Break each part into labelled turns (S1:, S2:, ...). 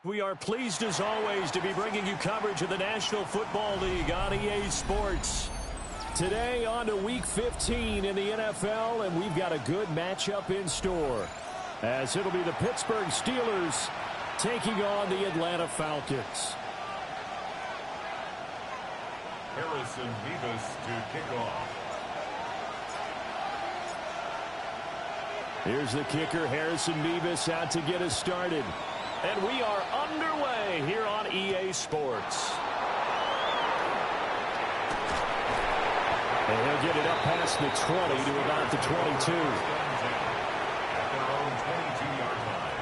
S1: We are pleased as always to be bringing you coverage of the National Football League on EA Sports. Today on to Week 15 in the NFL, and we've got a good matchup in store, as it'll be the Pittsburgh Steelers taking on the Atlanta Falcons.
S2: Harrison Beavis to kick off.
S1: Here's the kicker, Harrison Beavis, out to get us started. And we are underway here on EA Sports. And he'll get it up past the 20 to about the 22.
S2: At their own 22-yard line.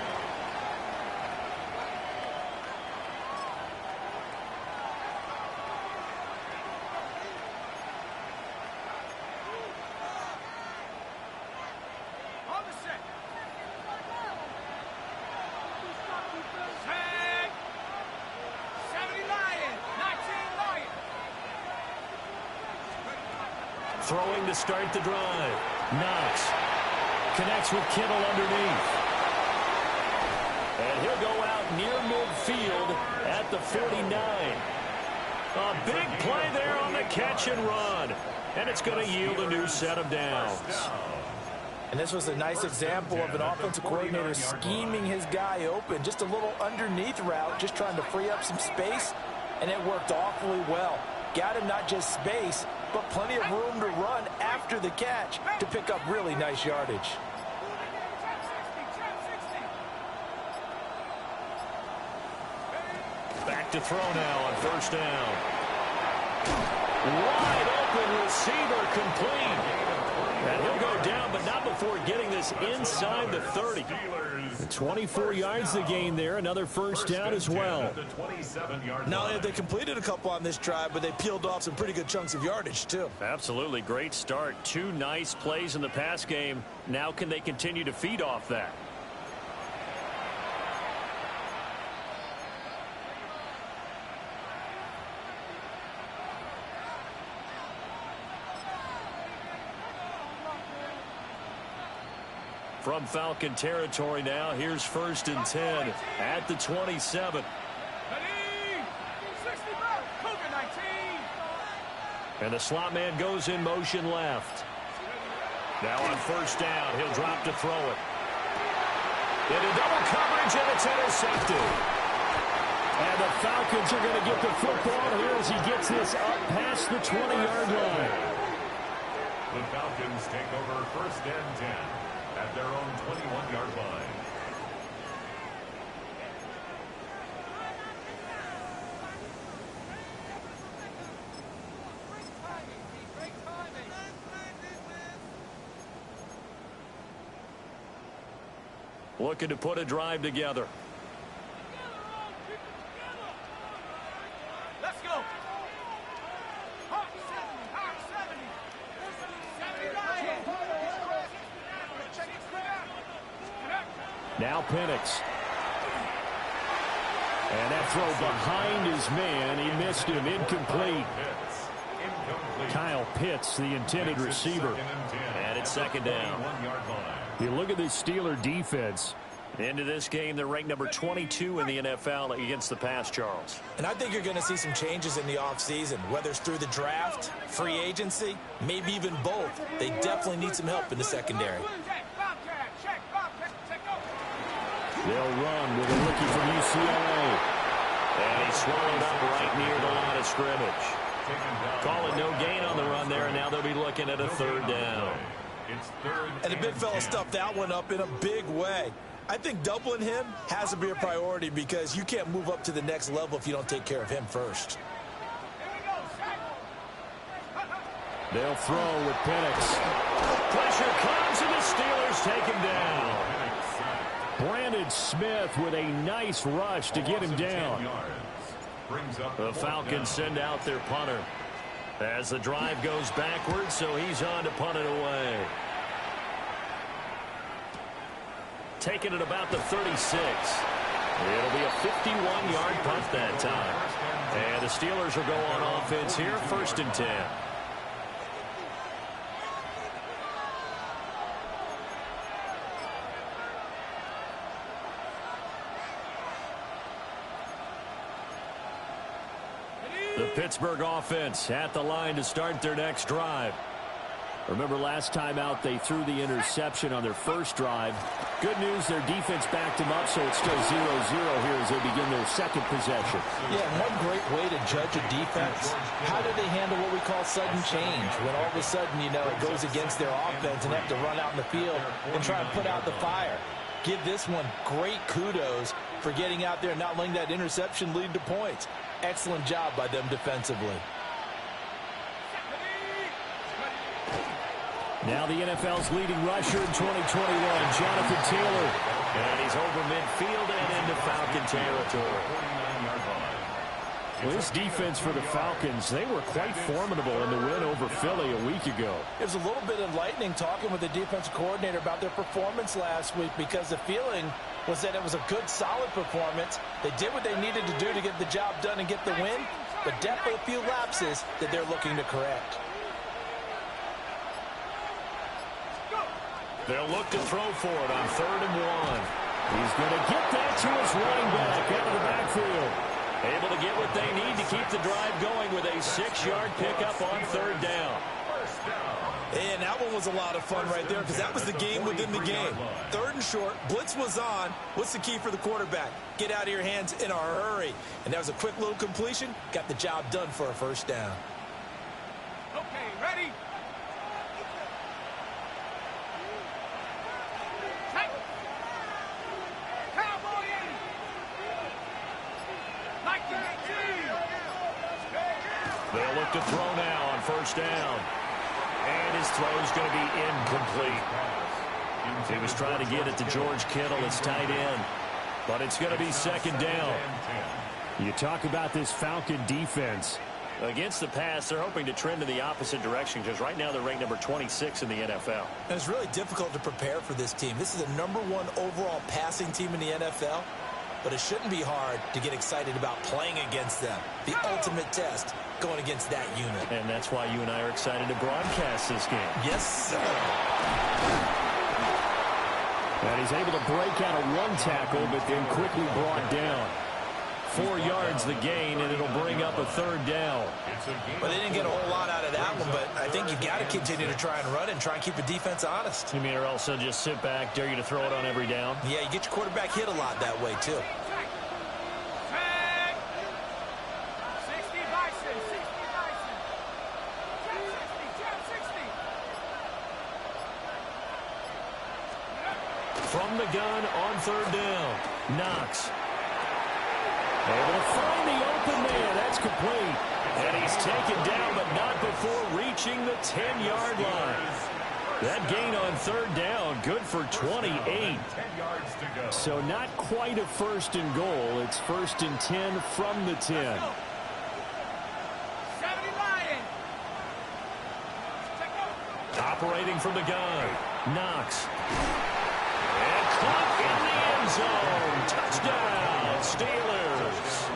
S1: Throwing to start the drive. Knox connects with Kittle underneath. And he'll go out near midfield at the 49. A big play there on the catch and run. And it's going to yield a new set of downs.
S3: And this was a nice example of an offensive coordinator scheming his guy open. Just a little underneath route, just trying to free up some space. And it worked awfully well. Got him not just space, but plenty of room to run after the catch to pick up really nice yardage.
S1: Back to throw now on first down. Wide open receiver complete. And he'll go down, but not before getting this inside the 30. 24 yards to gain there. Another first down as well.
S3: Not only have they completed a couple on this drive, but they peeled off some pretty good chunks of yardage, too.
S1: Absolutely. Great start. Two nice plays in the pass game. Now can they continue to feed off that? From Falcon territory now, here's first and 10 at the 27. And the slot man goes in motion left. Now on first down, he'll drop to throw it. Into double coverage, and it's intercepted. And the Falcons are going to get the football here as he gets this up past the 20-yard line.
S2: The Falcons take over first and 10. At their own 21-yard line.
S1: Looking to put a drive together.
S4: Let's go.
S1: Now Penix. And that throw behind his man. He missed him. Incomplete. Kyle Pitts, the intended receiver. And it's second down. You look at this Steeler defense. Into this game, they're ranked number 22 in the NFL against the pass, Charles.
S3: And I think you're going to see some changes in the offseason, whether it's through the draft, free agency, maybe even both. They definitely need some help in the secondary.
S1: They'll run with a rookie from UCLA. And he's swallowed up right near the line of scrimmage. Call it no gain on the run there, and now they'll be looking at a third down.
S3: And the big fella stuffed that one up in a big way. I think doubling him has to be a priority because you can't move up to the next level if you don't take care of him first.
S1: They'll throw with Penix. Pressure comes, and the Steelers take him down. Brandon Smith with a nice rush to get him down. The Falcons send out their punter as the drive goes backwards, so he's on to punt it away. Taking it about the 36. It'll be a 51-yard punt that time. And the Steelers will go on offense here, first and 10. The Pittsburgh offense at the line to start their next drive. Remember last time out they threw the interception on their first drive. Good news, their defense backed them up, so it's still 0-0 here as they begin their second possession.
S3: Yeah, one great way to judge a defense, how do they handle what we call sudden change? When all of a sudden, you know, it goes against their offense and they have to run out in the field and try and put out the fire. Give this one great kudos for getting out there and not letting that interception lead to points. Excellent job by them defensively.
S1: Now the NFL's leading rusher in 2021, Jonathan Taylor. And he's over midfield and into Falcon territory. Well, this defense for the Falcons, they were quite formidable in the win over Philly a week ago.
S3: It was a little bit enlightening talking with the defensive coordinator about their performance last week, because the feeling was that it was a good, solid performance. They did what they needed to do to get the job done and get the win, but definitely a few lapses that they're looking to correct.
S1: They'll look to throw for it on 3rd and 1. He's going to get that to his running back out of the backfield. Able to get what they need to keep the drive going with a 6-yard pickup on 3rd down.
S3: And that one was a lot of fun right there, because that was the game within the game. 3rd and short, blitz was on. What's the key for the quarterback? Get out of your hands in a hurry. And that was a quick little completion. Got the job done for a 1st down.
S4: Okay, ready?
S1: They'll look to throw now on 1st down. And his throw is going to be incomplete. He was trying to get it to George Kittle, his tight end. But it's going to be 2nd down. You talk about this Falcon defense. Against the pass, they're hoping to trend in the opposite direction, because right now they're ranked number 26 in the NFL.
S3: And it's really difficult to prepare for this team. This is the #1 overall passing team in the NFL. But it shouldn't be hard to get excited about playing against them. The ultimate test going against that unit.
S1: And that's why you and I are excited to broadcast this game.
S3: Yes, sir.
S1: And he's able to break out a 1 tackle, but then quickly brought down. 4 yards the gain, and it'll bring up a 3rd down.
S3: But they didn't get a whole lot out of that one, but I think you've got to continue to try and run and try and keep the defense honest.
S1: You mean, or else they'll just sit back, dare you to throw it on every down?
S3: Yeah, you get your quarterback hit a lot that way, too.
S1: From the gun on 3rd down, Knox. Able to find the open man. That's complete. And he's taken down, but not before reaching the 10-yard line. That gain on 3rd down, good for 28. So not quite a 1st and goal. It's 1st and 10 from the 10. Operating from the gun, Knox. And caught in the end zone. Touchdown, Steelers.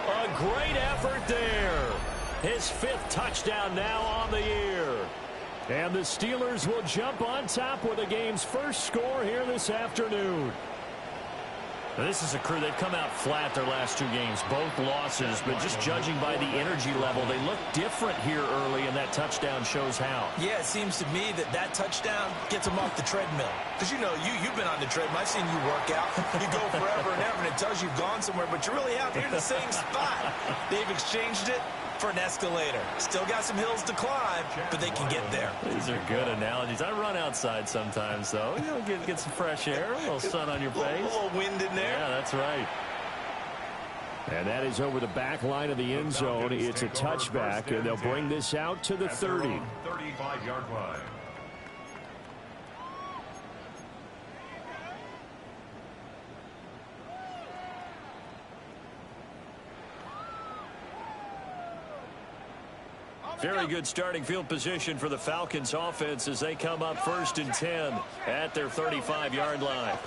S1: A great effort there. His 5th touchdown now on the year. And the Steelers will jump on top with the game's first score here this afternoon. Now, this is a crew, they've come out flat their last 2 games, both losses, but just judging by the energy level, they look different here early, and that touchdown shows how.
S3: Yeah, it seems to me that touchdown gets them off the treadmill. Because, you know, you've been on the treadmill. I've seen you work out. You go forever and ever, and it tells you you've gone somewhere, but you're really out there in the same spot. They've exchanged it for an escalator. Still got some hills to climb, but they can get there.
S1: These are good analogies. I run outside sometimes, though. You know, get some fresh air, a little sun on your face.
S3: A little wind in there.
S1: Yeah, that's right. And that is over the back line of the end zone. It's a touchback, and they'll bring this out to the 30.
S2: 35-yard line.
S1: Very good starting field position for the Falcons offense as they come up 1st and 10 at their 35-yard line.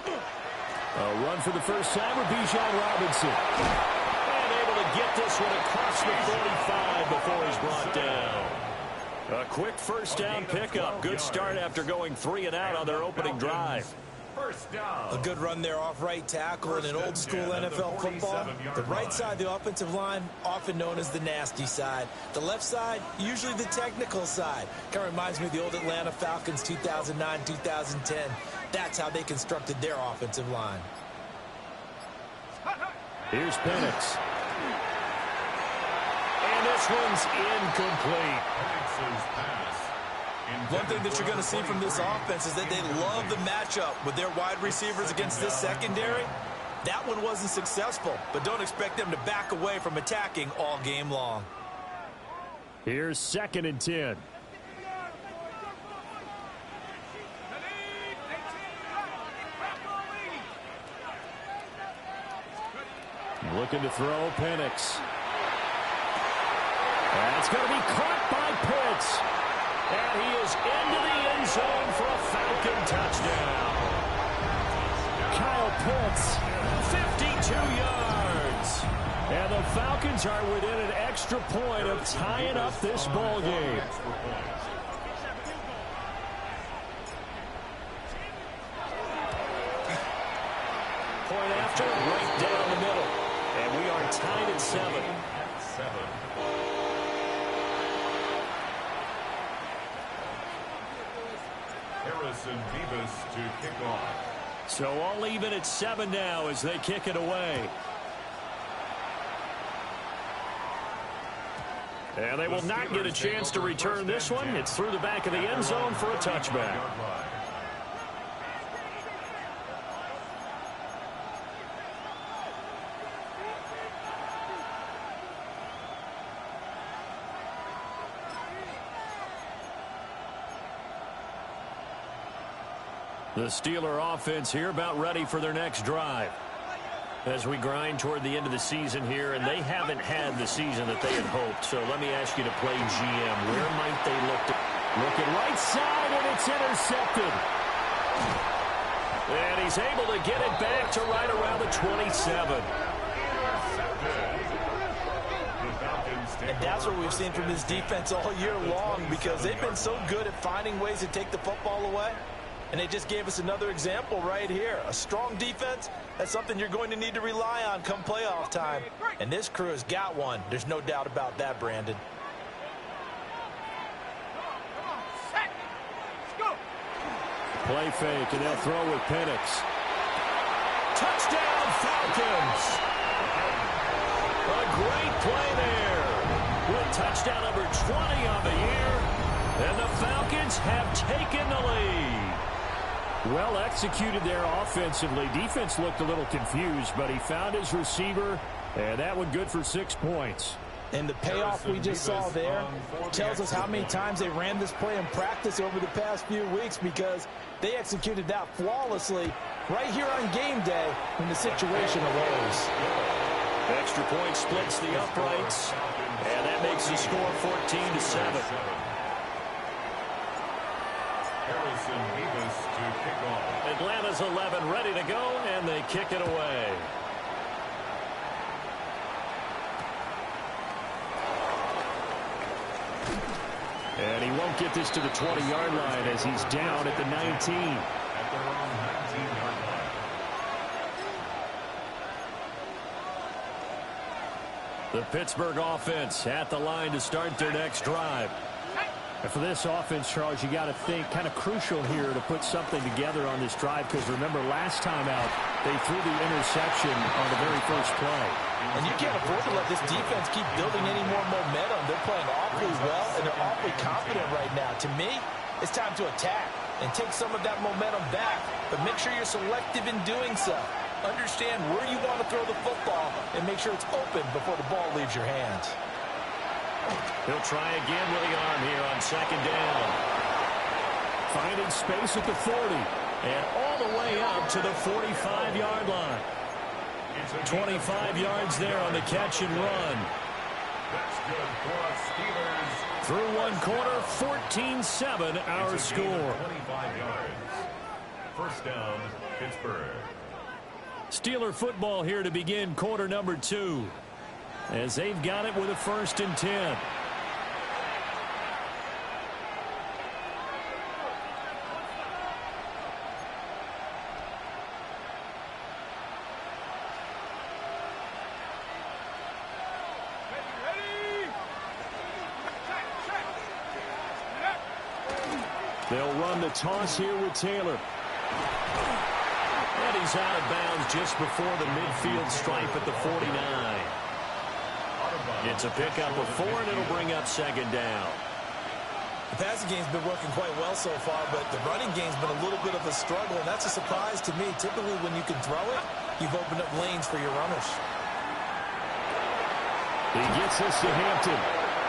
S1: A run for the first time with Bijan Robinson. And able to get this one across the 45 before he's brought down. A quick 1st down pickup. Good start after going 3 and out on their opening drive.
S2: First down.
S3: A good run there off right tackle in an old school NFL football. The right side, the offensive line, often known as the nasty side. The left side, usually the technical side. Kind of reminds me of the old Atlanta Falcons 2009, 2010. That's how they constructed their offensive line.
S1: Here's Penix. And this one's incomplete.
S2: Penix's pass.
S3: One thing that you're going to see from this offense is that they love the matchup with their wide receivers against this secondary. That one wasn't successful, but don't expect them to back away from attacking all game long.
S1: Here's 2nd and 10. Looking to throw, Penix. That's going to be caught by Pitts. And he is into the end zone for a Falcon touchdown. Kyle Pitts, 52 yards. And the Falcons are within an extra point of tying up this ball game. Point after, right down the middle. And we are tied at 7.
S2: Harrison Beavis to kick off.
S1: So all even at 7 now as they kick it away. And they will not get a chance to return this one. It's through the back of the end zone for a touchback. The Steeler offense here about ready for their next drive. As we grind toward the end of the season here, and they haven't had the season that they had hoped. So let me ask you to play GM. Where might they look to? Looking right side, and it's intercepted. And he's able to get it back to right around the 27.
S3: And that's what we've seen from this defense all year long, because they've been so good at finding ways to take the football away. And they just gave us another example right here. A strong defense, that's something you're going to need to rely on come playoff time. And this crew has got one. There's no doubt about that, Brandon.
S1: Play fake, and they'll throw with Penix. Touchdown, Falcons! A great play there. With touchdown number 20 on the year. And the Falcons have taken the lead. Well executed there offensively. Defense looked a little confused, but he found his receiver, and that one good for 6 points.
S3: And the payoff we just saw there tells us how many times they ran this play in practice over the past few weeks, because they executed that flawlessly right here on game day when the situation arose.
S1: Extra point splits the uprights, and that makes the score 14-7.
S2: Harrison Beavis to kick off.
S1: Atlanta's 11 ready to go, and they kick it away. And he won't get this to the 20-yard line as he's down at the 19.
S2: At their own 19-yard line.
S1: The Pittsburgh offense at the line to start their next drive. And for this offense, Charles, you got to think kind of crucial here to put something together on this drive, because remember last time out they threw the interception on the very first play.
S3: And you can't afford to let this defense keep building any more momentum. They're playing awfully well, and they're awfully confident right now. To me, it's time to attack and take some of that momentum back, but make sure you're selective in doing so. Understand where you want to throw the football and make sure it's open before the ball leaves your hands.
S1: He'll try again with the arm here on 2nd down. Finding space at the 40, and all the way up to the 45-yard line. 25 yards there on the catch and run.
S2: That's good for us Steelers.
S1: Through one quarter, 14-7 our score.
S2: 25 yards. First down, Pittsburgh.
S1: Steeler football here to begin quarter number 2. As they've got it with a 1st and 10. They'll run the toss here with Taylor. And he's out of bounds just before the midfield stripe at the 49. It's a pickup of 4, and it'll bring up second down.
S3: The passing game's been working quite well so far, but the running game's been a little bit of a struggle, and that's a surprise to me. Typically, when you can throw it, you've opened up lanes for your runners.
S1: He gets this to Hampton.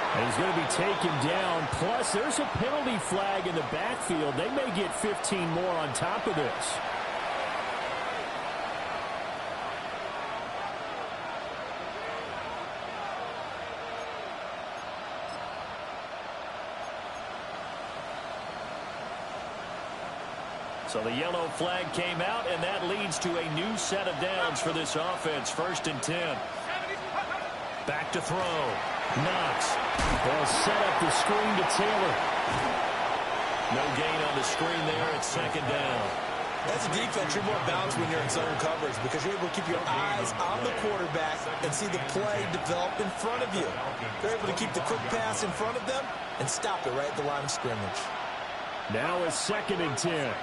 S1: And he's going to be taken down. Plus, there's a penalty flag in the backfield. They may get 15 more on top of this. So the yellow flag came out, and that leads to a new set of downs for this offense. 1st and 10. Back to throw. Knox. They'll set up the screen to Taylor. No gain on the screen there. It's second down.
S3: As a defense, you're more balanced when you're in zone coverage because you're able to keep your eyes on the quarterback and see the play develop in front of you. They're able to keep the quick pass in front of them and stop it right at the line of scrimmage.
S1: Now it's 2nd and 10.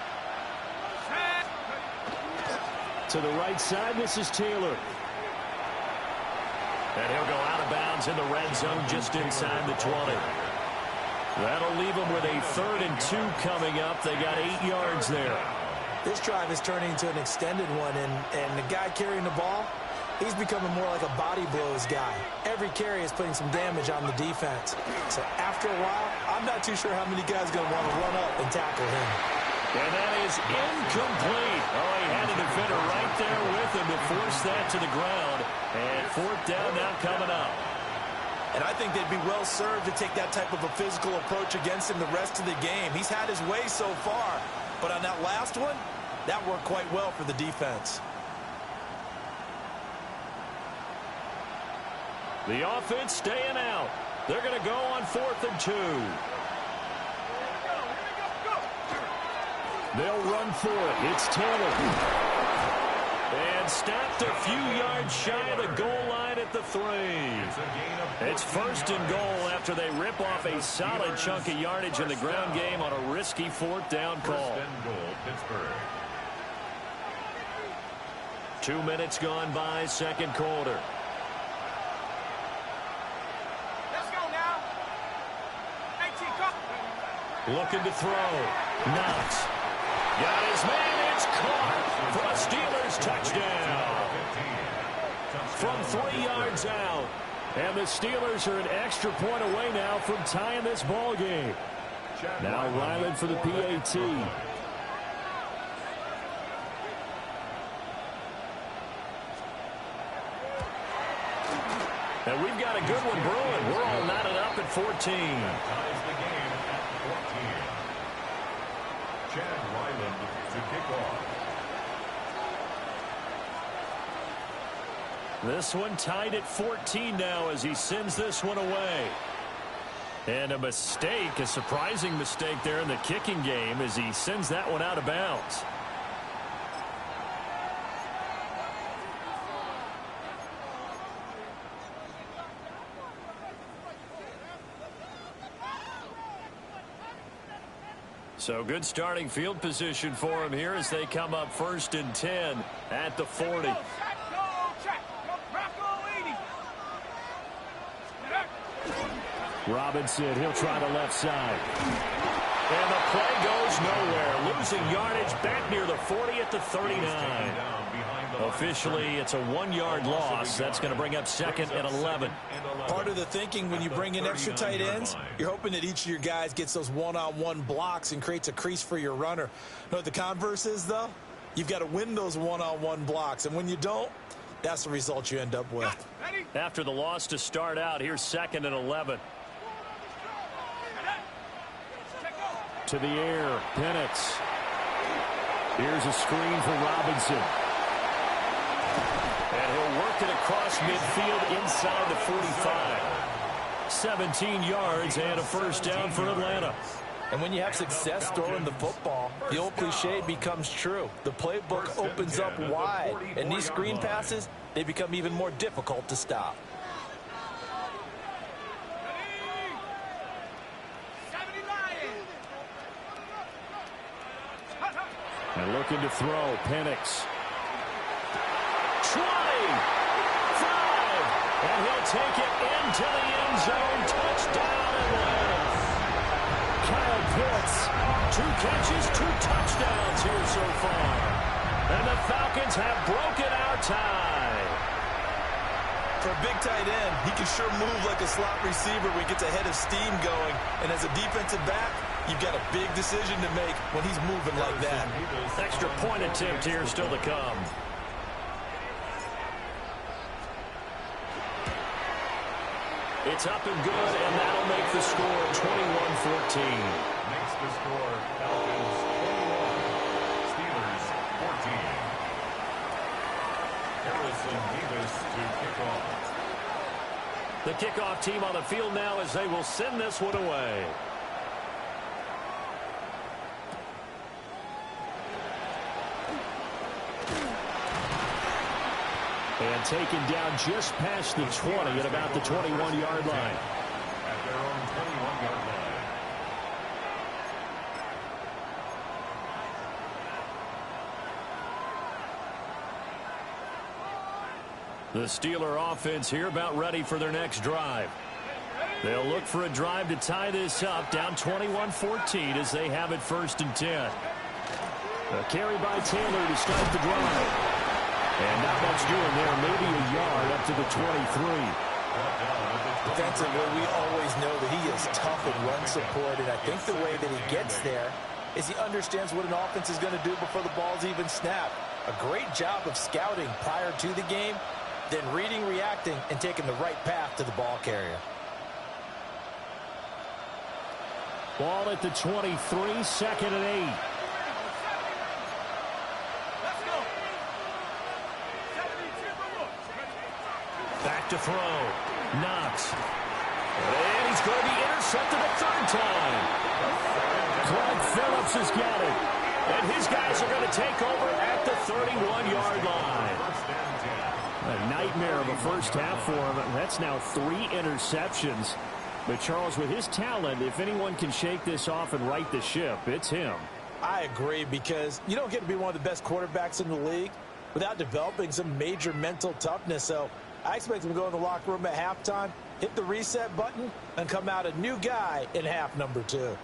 S1: To the right side, this is Taylor. And he'll go out of bounds in the red zone just inside the 20. That'll leave them with a 3rd and 2 coming up. They got 8 yards there.
S3: This drive is turning into an extended one, and the guy carrying the ball, he's becoming more like a body blows guy. Every carry is putting some damage on the defense. So after a while, I'm not too sure how many guys are going to want to run up and tackle him.
S1: And that is incomplete. Oh, he had a defender right there with him to force that to the ground. And 4th down now coming up.
S3: And I think they'd be well served to take that type of a physical approach against him the rest of the game. He's had his way so far, but on that last one, that worked quite well for the defense.
S1: The offense staying out. They're going to go on 4th and 2. They'll run for it. It's Taylor. And stopped a few yards shy of the goal line at the 3. It's 1st and goal after they rip off a solid chunk of yardage in the ground game on a risky 4th down call. 2 minutes gone by, 2nd quarter.
S4: Let's go now. 18, come.
S1: Looking to throw. Knox. Got his man. It's caught for a Steelers touchdown. From 3 yards out. And the Steelers are an extra point away now from tying this ball game. Now Ryland for the PAT. And we've got a good one brewing. We're all knotted up at 14.
S2: Ties the game at 14. Chad Ryland to kick off.
S1: This one tied at 14 now as he sends this one away. And a mistake, a surprising mistake there in the kicking game as he sends that one out of bounds. So good starting field position for him here as they come up 1st and 10 at the 40. Robinson, he'll try the left side. And the play goes nowhere. Losing yardage back near the 40 at the 39. Officially, it's a 1-yard loss. That's going to bring up 2nd and 11.
S3: Part of the thinking when you bring in extra tight ends, you're hoping that each of your guys gets those one-on-one blocks and creates a crease for your runner. You know what the converse is, though? You've got to win those one-on-one blocks, and when you don't, that's the result you end up with.
S1: After the loss to start out, here's 2nd and 11. To the air, Penix. Here's a screen for Robinson. And he'll work it across midfield inside the 45. 17 yards and a 1st down for Atlanta.
S3: And when you have success throwing the football, the old cliche becomes true. The playbook opens up wide, and these screen passes, they become even more difficult to stop.
S1: And looking to throw, Penix. 25, and he'll take it into the end zone. Touchdown Atlanta. Kyle Pitts, 2 catches, 2 touchdowns here so far. And the Falcons have broken our tie.
S3: For a big tight end, he can sure move like a slot receiver when he gets a head of steam going. And as a defensive back, you've got a big decision to make when he's moving like that.
S1: Extra point attempt here still to come. It's up and good, and that'll make the score 21-14.
S2: Makes the score Falcons 21, Steelers 14. Harrison Davis to kick off.
S1: The kickoff team on the field now as they will send this one away. And taken down just past the 20 at about the 21-yard line.
S2: At their own 21-yard line.
S1: The Steeler offense here about ready for their next drive. They'll look for a drive to tie this up, down 21-14 as they have it 1st and 10. A carry by Taylor to start the drive. And not much doing there, maybe a yard up to the 23.
S3: Defensively, we always know that he is tough in run support, and I think the way that he gets there is he understands what an offense is going to do before the ball's even snapped. A great job of scouting prior to the game, then reading, reacting, and taking the right path to the ball carrier.
S1: Ball at the 23, 2nd and 8. Back to throw. Knox. And he's going to be intercepted a 3rd time. Clyde Phillips has got it. And his guys are going to take over at the 31-yard line. A nightmare of a first half for him. That's now 3 interceptions. But, Charles, with his talent, if anyone can shake this off and right the ship, it's him.
S3: I agree, because you don't get to be one of the best quarterbacks in the league without developing some major mental toughness. So I expect him to go in the locker room at halftime, hit the reset button, and come out a new guy in half number 2.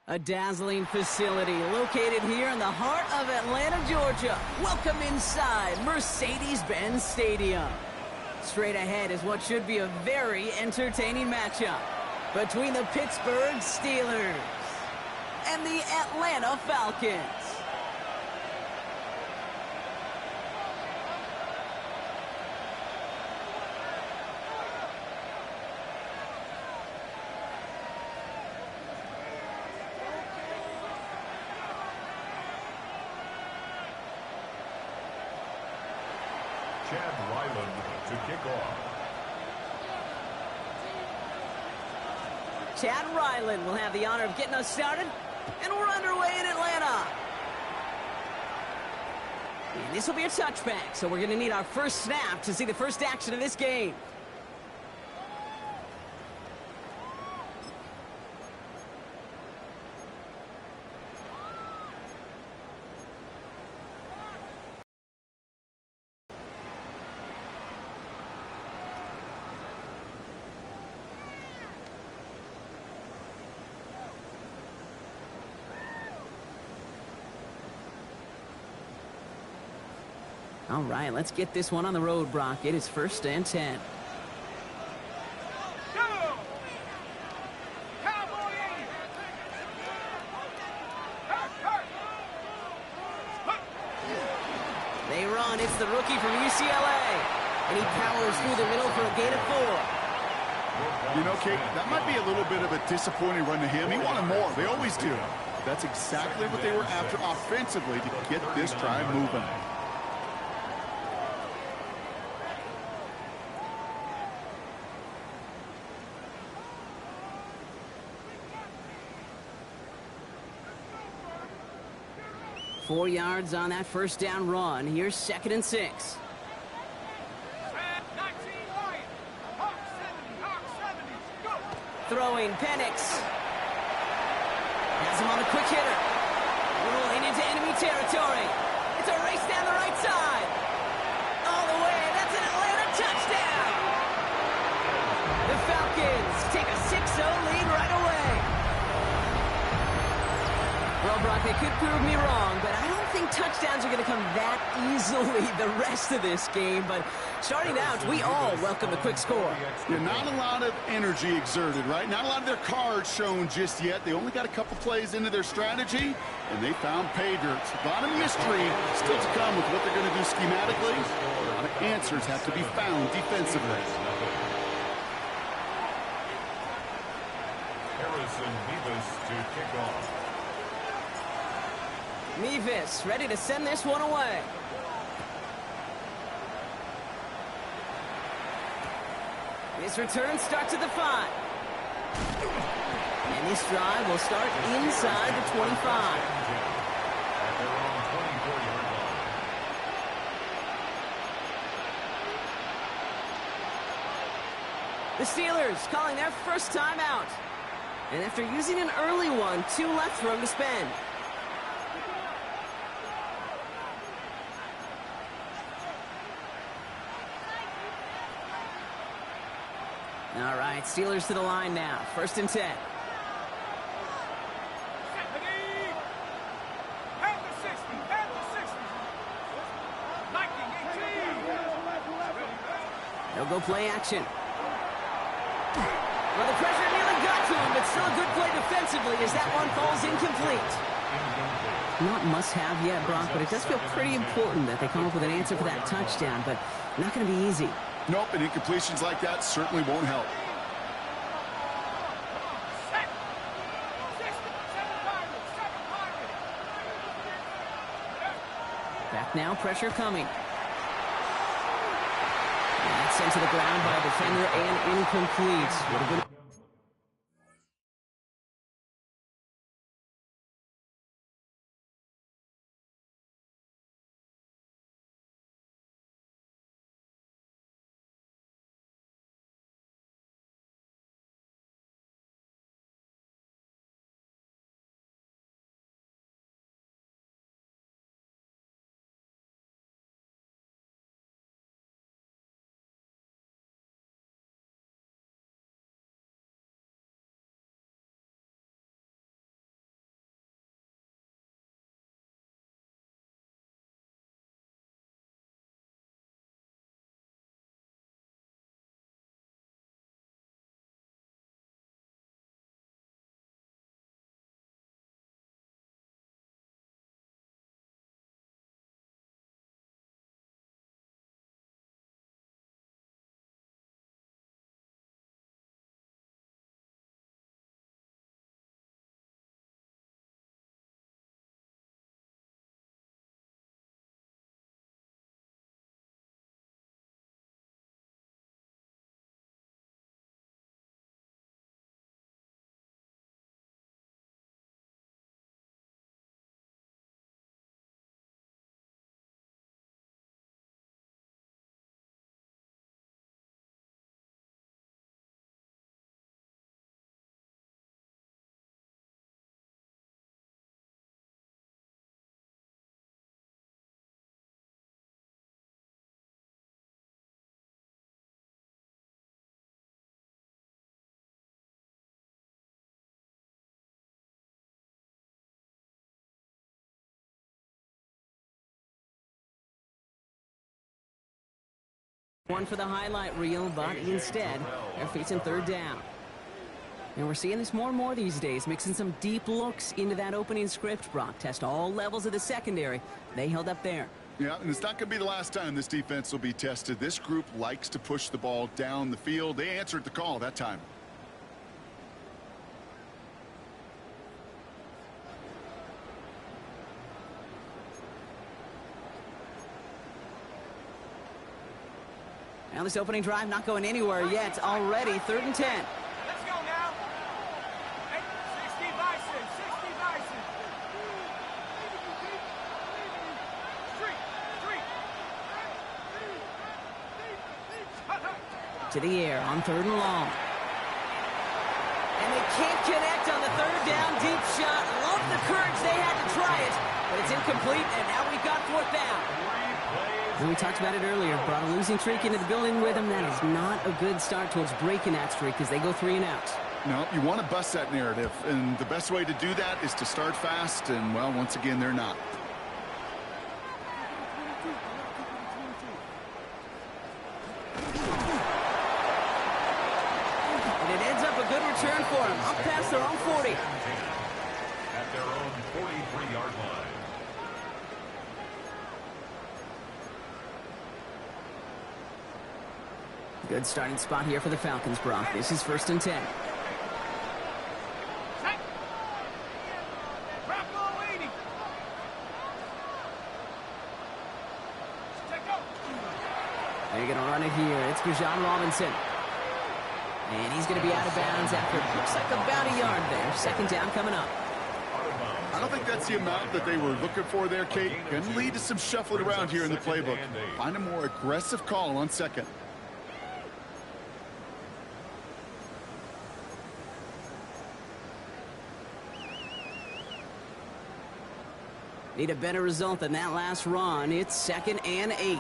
S5: A dazzling facility located here in the heart of Atlanta, Georgia. Welcome inside Mercedes-Benz Stadium. Straight ahead is what should be a very entertaining matchup between the Pittsburgh Steelers and the Atlanta Falcons.
S2: Chad Ryland to kick off.
S5: Chad Ryland will have the honor of getting us started, and we're underway in Atlanta. And this will be a touchback, so we're going to need our first snap to see the first action of this game. All right, let's get this one on the road, Brock. It is 1st and 10. They run. It's the rookie from UCLA. And he powers through the middle for a gain of 4.
S6: You know, Kate, that might be a little bit of a disappointing run to him. He wanted more. They always do. That's exactly what they were after offensively to get this drive moving.
S5: Four yards on that first down run. Here's 2nd and 6. Throwing Penix. Has him on the quick hitter. Rolling into enemy territory. It's a race down the right side. All the way. That's an Atlanta touchdown. The Falcons take a 6-0 lead right away. Well, Brock, they could prove me wrong, but I don't think touchdowns are going to come that easily the rest of this game. But starting out, we all welcome the quick score.
S6: Yeah, not a lot of energy exerted, right? Not a lot of their cards shown just yet. They only got a couple plays into their strategy, and they found pay dirt. A lot of mystery still to come with what they're going to do schematically. A lot of answers have to be found defensively.
S2: Harrison Mevis to kick off.
S5: Mevis ready to send this one away. This return starts at the 5. And this drive will start inside the 25.
S2: At their own 24-yard line.
S5: The Steelers calling their first time out. And after using an early one, 2 left for them to spend. All right, Steelers to the line now. 1st and 10. They'll go play action. Well, the pressure nearly got to him, but still a good play defensively as that one falls incomplete. Not must-have yet, Brock, but it does feel pretty important that they come up with an answer for that touchdown, but not going to be easy.
S6: Nope, and incompletions like that certainly won't help.
S5: Back now, pressure coming. And that's sent to the ground by a defender and incomplete. Would have been One for the highlight reel, but instead, they're facing third down. And we're seeing this more and more these days, mixing some deep looks into that opening script. Brock test all levels of the secondary. They held up there.
S6: Yeah, and it's not going to be the last time this defense will be tested. This group likes to push the ball down the field. They answered the call that time.
S5: Now this opening drive not going anywhere yet. Already 3rd and 10.
S4: Let's go now. Hey, 60 Bison, 60 Bison. Street.
S5: To the air on 3rd and long. And they can't connect on the 3rd down deep shot. Love the courage they had to try it, but it's incomplete, and now we've got 4th down. And we talked about it earlier. Brought a losing streak into the building with them. That is not a good start towards breaking that streak as they go 3 and out.
S6: No, you want to bust that narrative, and the best way to do that is to start fast, and, well, once again, they're not.
S5: And it ends up a good return for them. Up past their own 40.
S2: At their own 43-yard line.
S5: Good starting spot here for the Falcons, Brock. This is 1st and 10. They're going to run it here. It's Bijan Robinson. And he's going to be out of bounds after it looks like about a yard there. 2nd down coming up.
S6: I don't think that's the amount that they were looking for there, Kate. Can lead to some shuffling around here in the playbook. Find a more aggressive call on 2nd.
S5: Need a better result than that last run. It's 2nd and 8.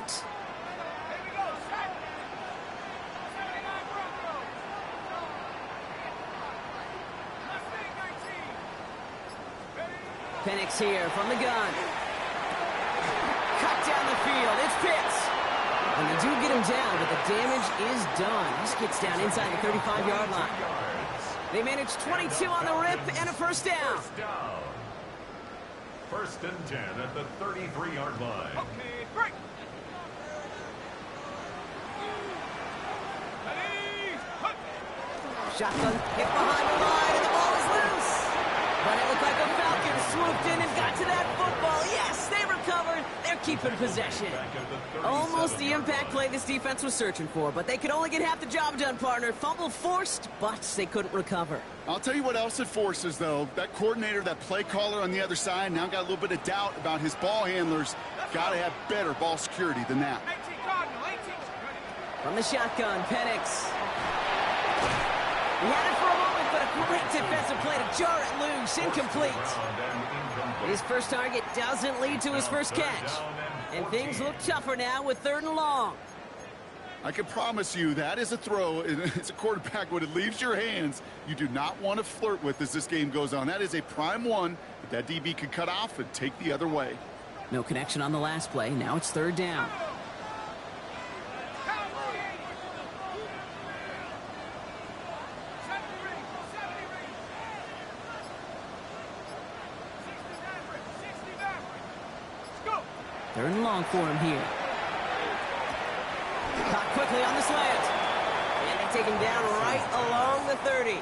S5: Penix here from the gun. Cut down the field. It's Pitts. And they do get him down, but the damage is done. He just gets down inside the 35-yard line. They manage 22 on the rip and a 1st down.
S2: 1st and 10 at the 33-yard line.
S4: Okay, break.
S5: Shotgun hit behind the line, and the ball is loose. But it looked like the Falcons swooped in and got to that football. Yes, they recovered. They're keeping possession. Almost the impact play this defense was searching for, but they could only get half the job done, partner. Fumble forced, but they couldn't recover.
S6: I'll tell you what else it forces, though. That coordinator, that play caller on the other side, now got a little bit of doubt about his ball handlers. Got to have better ball security than that.
S4: 18 Cardinal, 18.
S5: From the shotgun, Penix. He had it for a moment, but a great defensive play to jar it loose. Incomplete. His first target doesn't lead to his first catch. And things look tougher now with 3rd and long.
S6: I can promise you that is a throw. As a quarterback, when it leaves your hands, you do not want to flirt with as this game goes on. That is a prime one that DB could cut off and take the other way.
S5: No connection on the last play. Now it's 3rd down. Third and long for him here. Caught quickly on the slant. And they take him down right along the 30.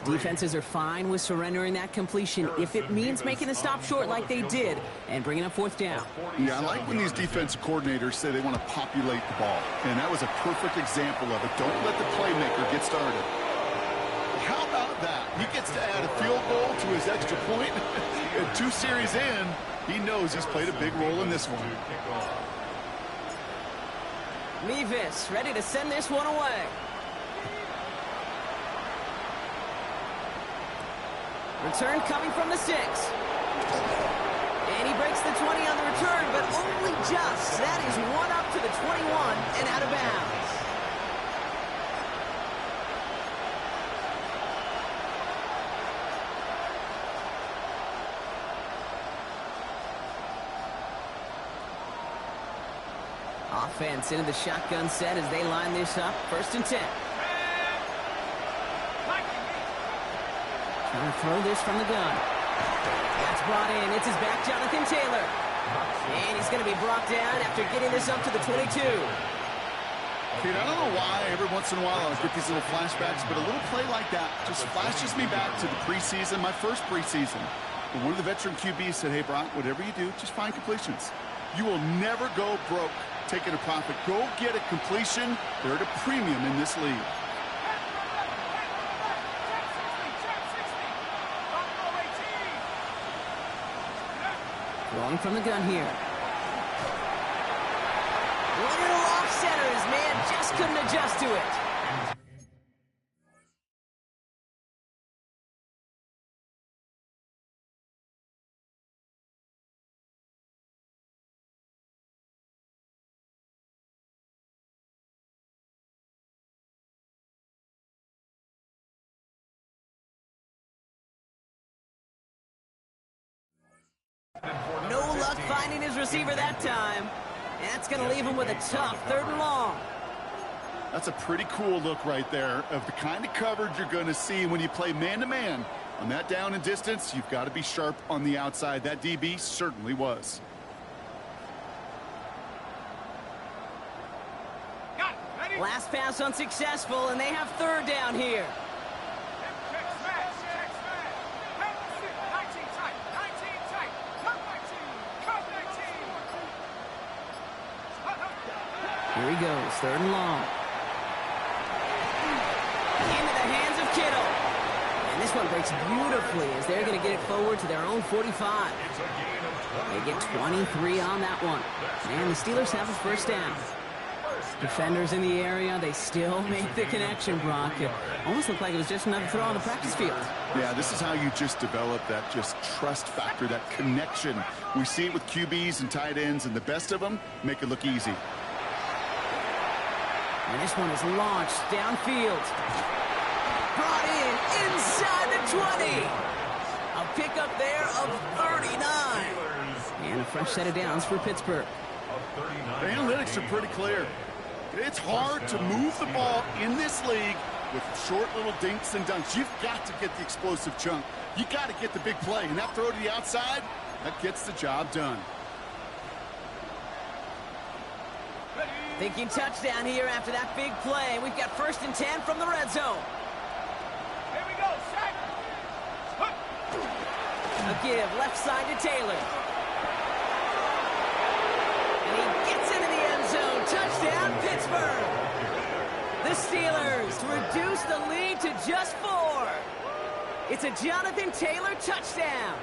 S5: Defenses are fine with surrendering that completion if it means making a stop short like they did and bringing up 4th down.
S6: Yeah, I like when these defensive coordinators say they want to populate the ball. And that was a perfect example of it. Don't let the playmaker get started. How about that? He gets to add a field goal to his extra point. And 2 series in, he knows he's played a big role in this one.
S5: Mevis ready to send this one away. Return coming from the 6. And he breaks the 20 on the return, but only just. That is one up to the 21 and out of bounds. offense into the shotgun set as they line this up. 1st and 10. Trying to throw this from the gun. That's brought in. It's his back, Jonathan Taylor. And he's going to be brought down after getting this up to the 22.
S6: Dude, I don't know why every once in a while I'll get these little flashbacks, but a little play like that just flashes me back to the preseason, my first preseason. And one of the veteran QBs said, hey, Brock, whatever you do, just find completions. You will never go broke taking a profit. Go get a completion. They're at a premium in this league.
S5: Rolling from the gun here. Little off center. His man just couldn't adjust to it. No luck finding his receiver that time. That's going to leave him with a tough 3rd and long.
S6: That's a pretty cool look right there of the kind of coverage you're going to see when you play man-to-man. On that down and distance, you've got to be sharp on the outside. That DB certainly was.
S5: Last pass unsuccessful, and they have 3rd down here. Here he goes, 3rd and long. Into the hands of Kittle. And this one breaks beautifully as they're going to get it forward to their own 45. They get 23 on that one. And the Steelers have a 1st down. Defenders in the area, they still make the connection, Brock. It almost looked like it was just another throw on the practice field.
S6: Yeah, this is how you just develop that just trust factor, that connection. We see it with QBs and tight ends, and the best of them make it look easy.
S5: And this one is launched downfield. Brought in inside the 20. A pickup there of 39. And a fresh set of downs for Pittsburgh.
S6: The analytics are pretty clear. It's hard to move the ball in this league with short little dinks and dunks. You've got to get the explosive chunk. You got to get the big play. And that throw to the outside, that gets the job done.
S5: Thinking touchdown here after that big play. We've got 1st and 10 from the red zone.
S4: Here we go, set.
S5: A give left side to Taylor. And he gets into the end zone. Touchdown, Pittsburgh. The Steelers reduce the lead to just 4. It's a Jonathan Taylor touchdown.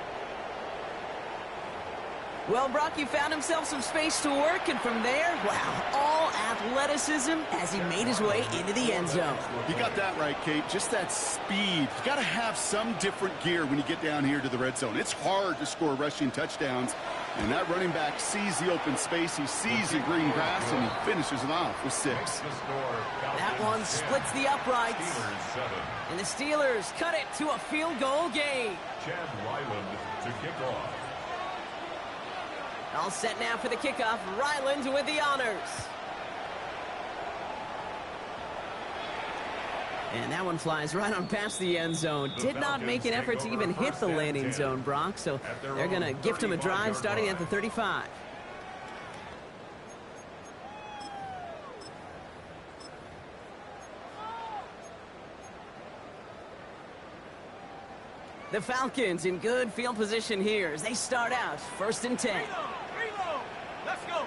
S5: Well, Brock, he found himself some space to work, and from there, wow, all athleticism as he made his way into the end zone.
S6: You got that right, Kate. Just that speed. You got to have some different gear when you get down here to the red zone. It's hard to score rushing touchdowns, and that running back sees the open space, he sees the green grass, and he finishes it off with 6.
S5: That one splits the uprights, and the Steelers cut it to a field goal game.
S2: Chad Ryland to kick off.
S5: All set now for the kickoff. Ryland with the honors. And that one flies right on past the end zone. Did not make an effort to even hit the landing zone, Brock. So they're going to gift him a drive starting at the 35. The Falcons in good field position here as they start out 1st and 10.
S4: Reload. Let's go.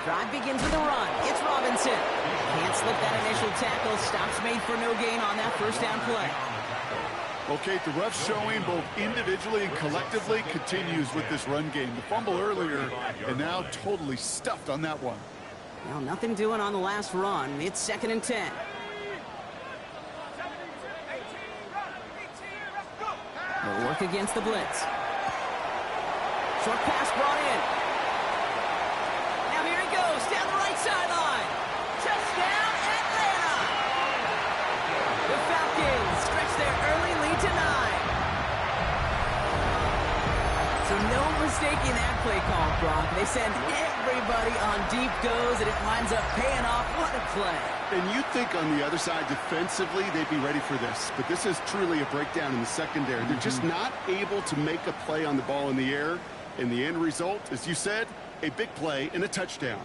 S5: Drive begins with a run. It's Robinson. Can't slip that initial tackle. Stops made for no gain on that 1st down play.
S6: Okay, the rough showing both individually and collectively continues with this run game. The fumble earlier, and now totally stuffed on that one.
S5: Well, nothing doing on the last run. It's 2nd and 10. They'll work against the blitz. Short pass brought in. Now here he goes down the right sideline. Touchdown, Atlanta! The Falcons stretch their early lead to 9. So no mistaking that play call, Brock. They send everybody on deep goes, and it winds up paying off. What a play.
S6: And you'd think on the other side defensively they'd be ready for this. But this is truly a breakdown in the secondary. They're just not able to make a play on the ball in the air. And the end result, as you said, a big play and a touchdown.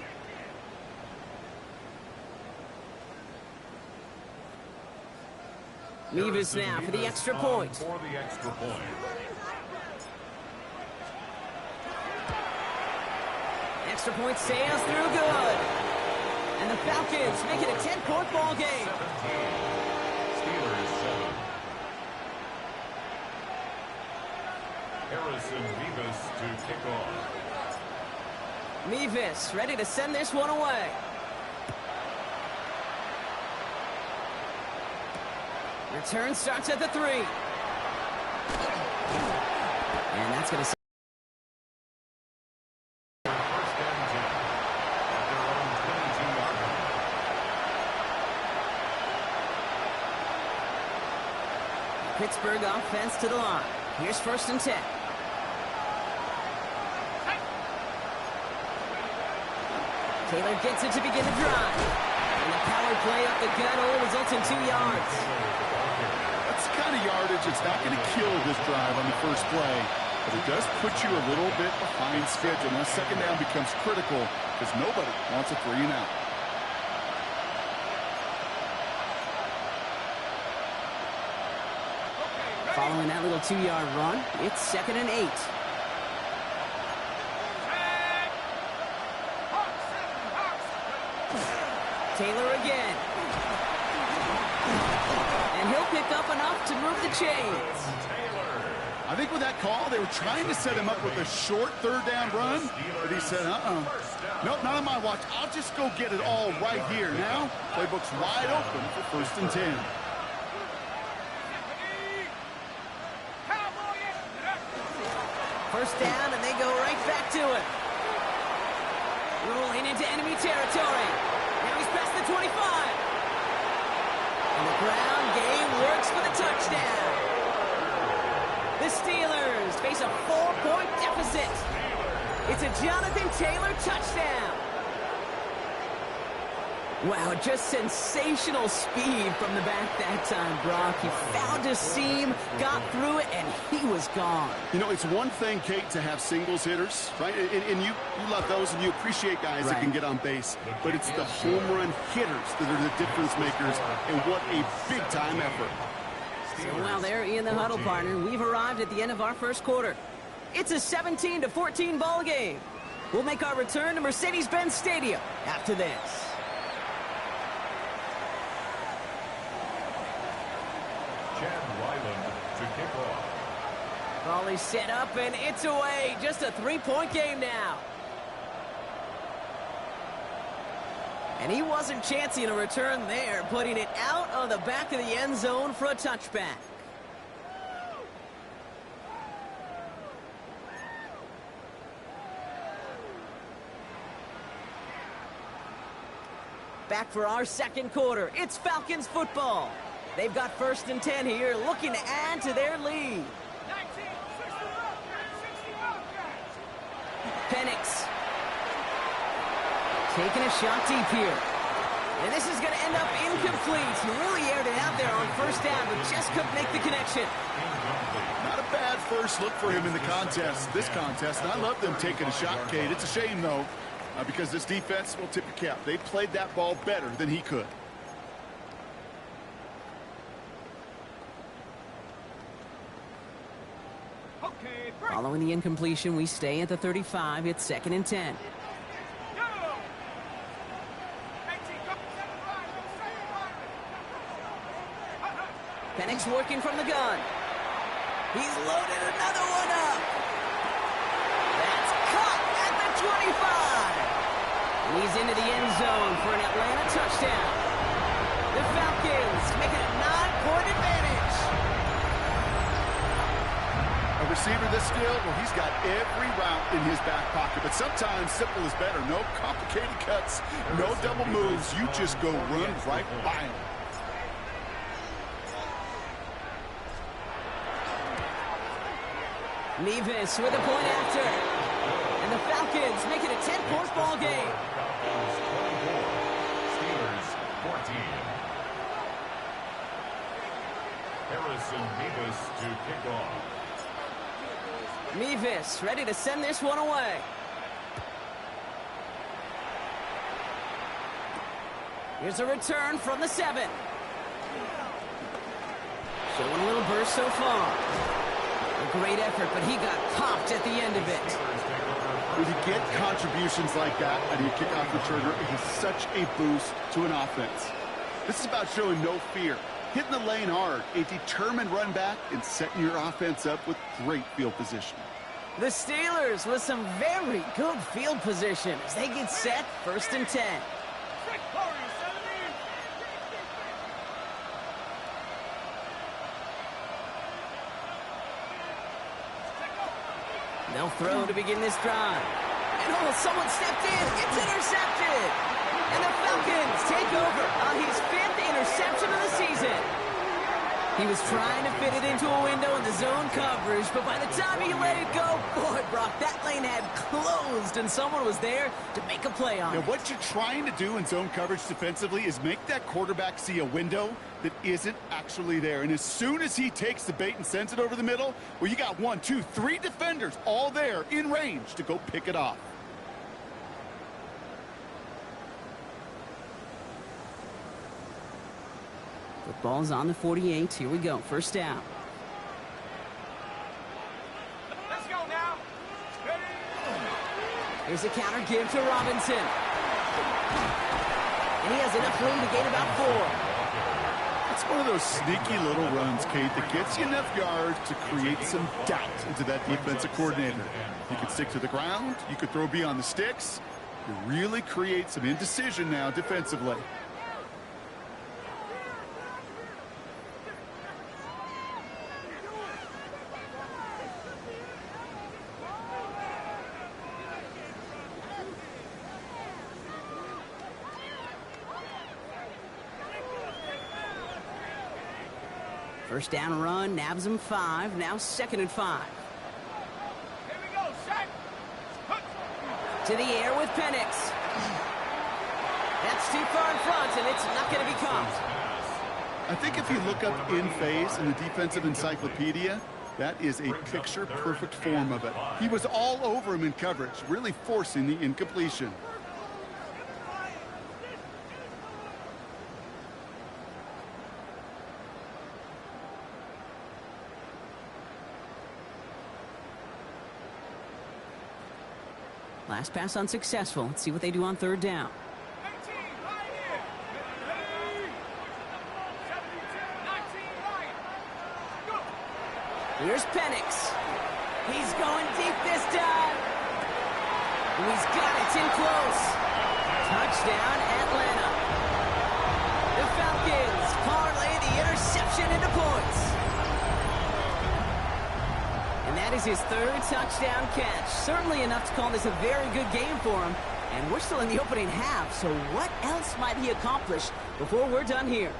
S5: Mevis now for the extra point.
S2: For the extra point.
S5: Extra point sails through good. And the Falcons make it a 10-point ball game.
S2: 17. Steelers 7. Harrison Mevis to kick off.
S5: Mevis ready to send this one away. Return starts at the 3. And that's going to...
S2: First and 10 at their own 22-yard line.
S5: Pittsburgh offense to the line. Here's first and 10. Taylor gets it to begin the drive. And the power play up the gut only results in 2 yards.
S6: That's the kind of yardage it's not going to kill this drive on the first play. But it does put you a little bit behind schedule. Now second down becomes critical because nobody wants a 3-and-out.
S5: Following that little 2-yard run, it's 2nd and 8. Taylor again. And he'll pick up enough to move the chains.
S6: I think with that call, they were trying to set him up with a short third-down run, but he said, nope, not on my watch. I'll just go get it all right here. Now, playbook's wide open for first and 10.
S5: First down, and they go right back to it. Rolling into enemy territory. Now he's past the 25. And the ground game works for the touchdown. The Steelers face a 4-point deficit. It's a Jonathan Taylor touchdown. Wow, just sensational speed from the back that time, Brock. He found his seam, got through it, and he was gone.
S6: You know, it's one thing, Kate, to have singles hitters, right? And you love those, and you appreciate guys that can get on base. But it's the home run hitters that are the difference makers, and what a big-time effort.
S5: So while they're in the huddle, partner, we've arrived at the end of our first quarter. It's a 17-14 ball game. We'll make our return to Mercedes-Benz Stadium after this.
S2: To kick off.
S5: Ball is set up, and it's away. Just a 3-point game now. And he wasn't chancing a return there, putting it out of the back of the end zone for a touchback. Back for our second quarter. It's Falcons football. They've got first and 10 here, looking to add to their lead. Penix taking a shot deep here. And this is going to end up incomplete. He really aired it out there on first down, but just couldn't make the connection.
S6: Not a bad first look for him in the contest, this contest. And I love them taking a shot, Kate. It's a shame, though, because this defense will tip your cap. They played that ball better than he could.
S5: Following the incompletion, we stay at the 35. It's 2nd and 10. Penix working from the gun. He's loaded another one up. That's caught at the 25. And he's into the end zone for an Atlanta touchdown. The Falcons make it a 9-point advantage.
S6: A receiver this skilled, well, he's got every route in his back pocket. But sometimes simple is better. No complicated cuts, no double moves. You just go run right by him. Mevis with a point after. And
S5: And the Falcons make it a 10-point ball game.
S2: Falcons 24, Steelers 14. Harrison Mevis to kick off.
S5: Mevis ready to send this one away. Here's a return from the 7. Showing a little burst so far. A great effort, but he got popped at the end of it.
S6: When you get contributions like that out of your kickoff returner, it is such a boost to an offense. This is about showing no fear, hitting the lane hard, a determined run back, and setting your offense up with great field position.
S5: The Steelers with some very good field position as they get set 1st and 10. They'll throw to begin this drive. And someone stepped in. It's intercepted. And the Falcons take over on his 5th interception of the season. He was trying to fit it into a window in the zone coverage, but by the time he let it go, boy, Brock, that lane had closed, and someone was there to make a play on it.
S6: Now, what you're trying to do in zone coverage defensively is make that quarterback see a window that isn't actually there. And as soon as he takes the bait and sends it over the middle, well, you got 1, 2, 3 defenders all there in range to go pick it off.
S5: Football's on the 48. Here we go. 1st down.
S4: Let's go now. Ready?
S5: Here's a counter give to Robinson. And he has enough room to gain about 4.
S6: It's one of those sneaky little runs, Kate, that gets you enough yards to create some doubt into that defensive coordinator. You could stick to the ground. You could throw beyond the sticks. You really create some indecision now defensively.
S5: First down run, nabs him 5. Now 2nd and 5.
S4: Here we go, set.
S5: To the air with Penix. That's too far in front, and it's not going to be caught.
S6: I think if you look up in phase in the defensive encyclopedia, that is a picture-perfect form of it. He was all over him in coverage, really forcing the incompletion.
S5: Last pass unsuccessful. Let's see what they do on 3rd down.
S4: 18, right in. Ready? 72, 19, right. Go.
S5: Here's Penix. He's going deep this time. He's got it. It's in close. Touchdown, Atlanta. The Falcons parlay the interception into points. And that is his 3rd touchdown catch. Certainly enough to call this a very good game for him. And we're still in the opening half, so what else might he accomplish before we're done here?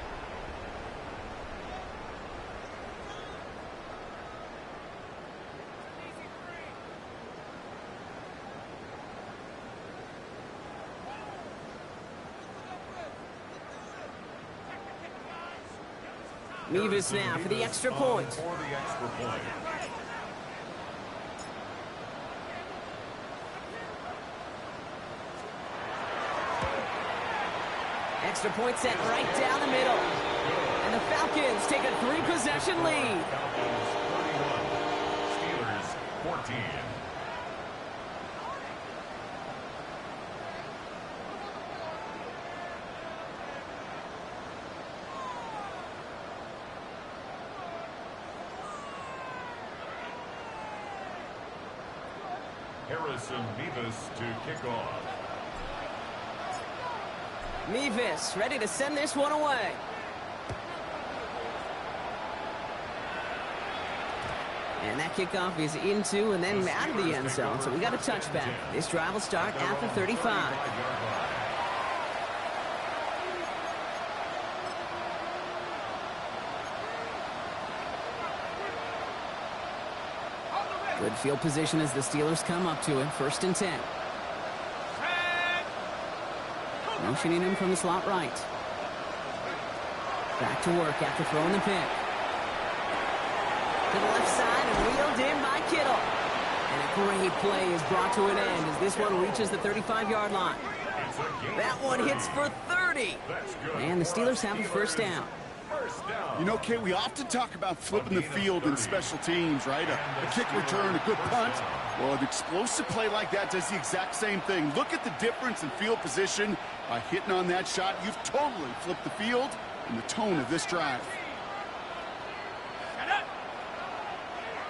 S5: Mevis now for the extra point.
S2: For the extra point.
S5: Extra point set right down the middle. And the Falcons take a 3-possession lead.
S2: Falcons 31, Steelers 14. Harrison Mevis to kick off.
S5: Mevis ready to send this one away. And that kickoff is into and then out of the end zone. So we got a touchback. This drive will start at the 35. Good field position as the Steelers come up to it. 1st and 10. Motioning him from the slot right. Back to work after throwing the pick. To the left side and wheeled in by Kittle. And a great play is brought to an end as this one reaches the 35-yard line. That one hits for 30. And the Steelers have a 1st down.
S6: You know, Kate, we often talk about flipping the field in special teams, right? A kick return, a good punt. Well, an explosive play like that does the exact same thing. Look at the difference in field position. By hitting on that shot, you've totally flipped the field and the tone of this drive.
S4: Set up.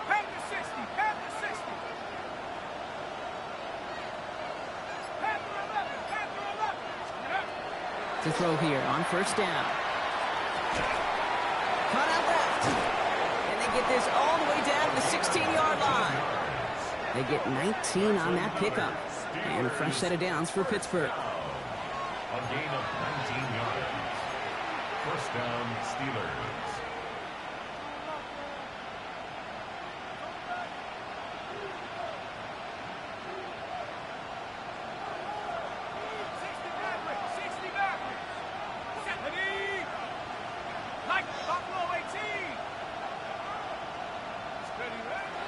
S4: Pass to 60. Pass to 60. Pass to 11. Pass to 11. Set up.
S5: To throw here on 1st down. Cut out left. And they get this all the way down to the 16-yard line. They get 19 on that pickup. And a fresh set of downs for Pittsburgh.
S2: A gain of 19 yards. 1st down, Steelers.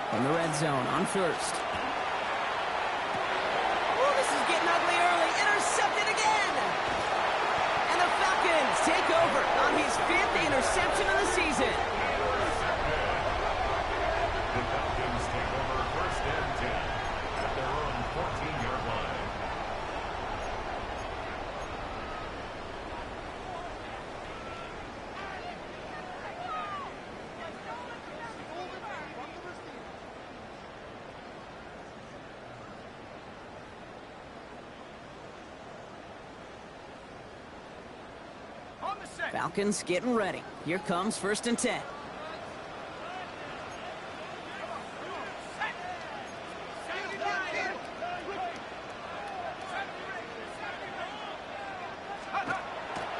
S5: From the red zone on 1st. Oh, this is getting ugly early. Intercepted again. And the Falcons take over on his 5th interception of the season.
S2: The Falcons take over 1st and 10 at their own 14-yard line.
S5: Falcons getting ready. Here comes 1st and 10.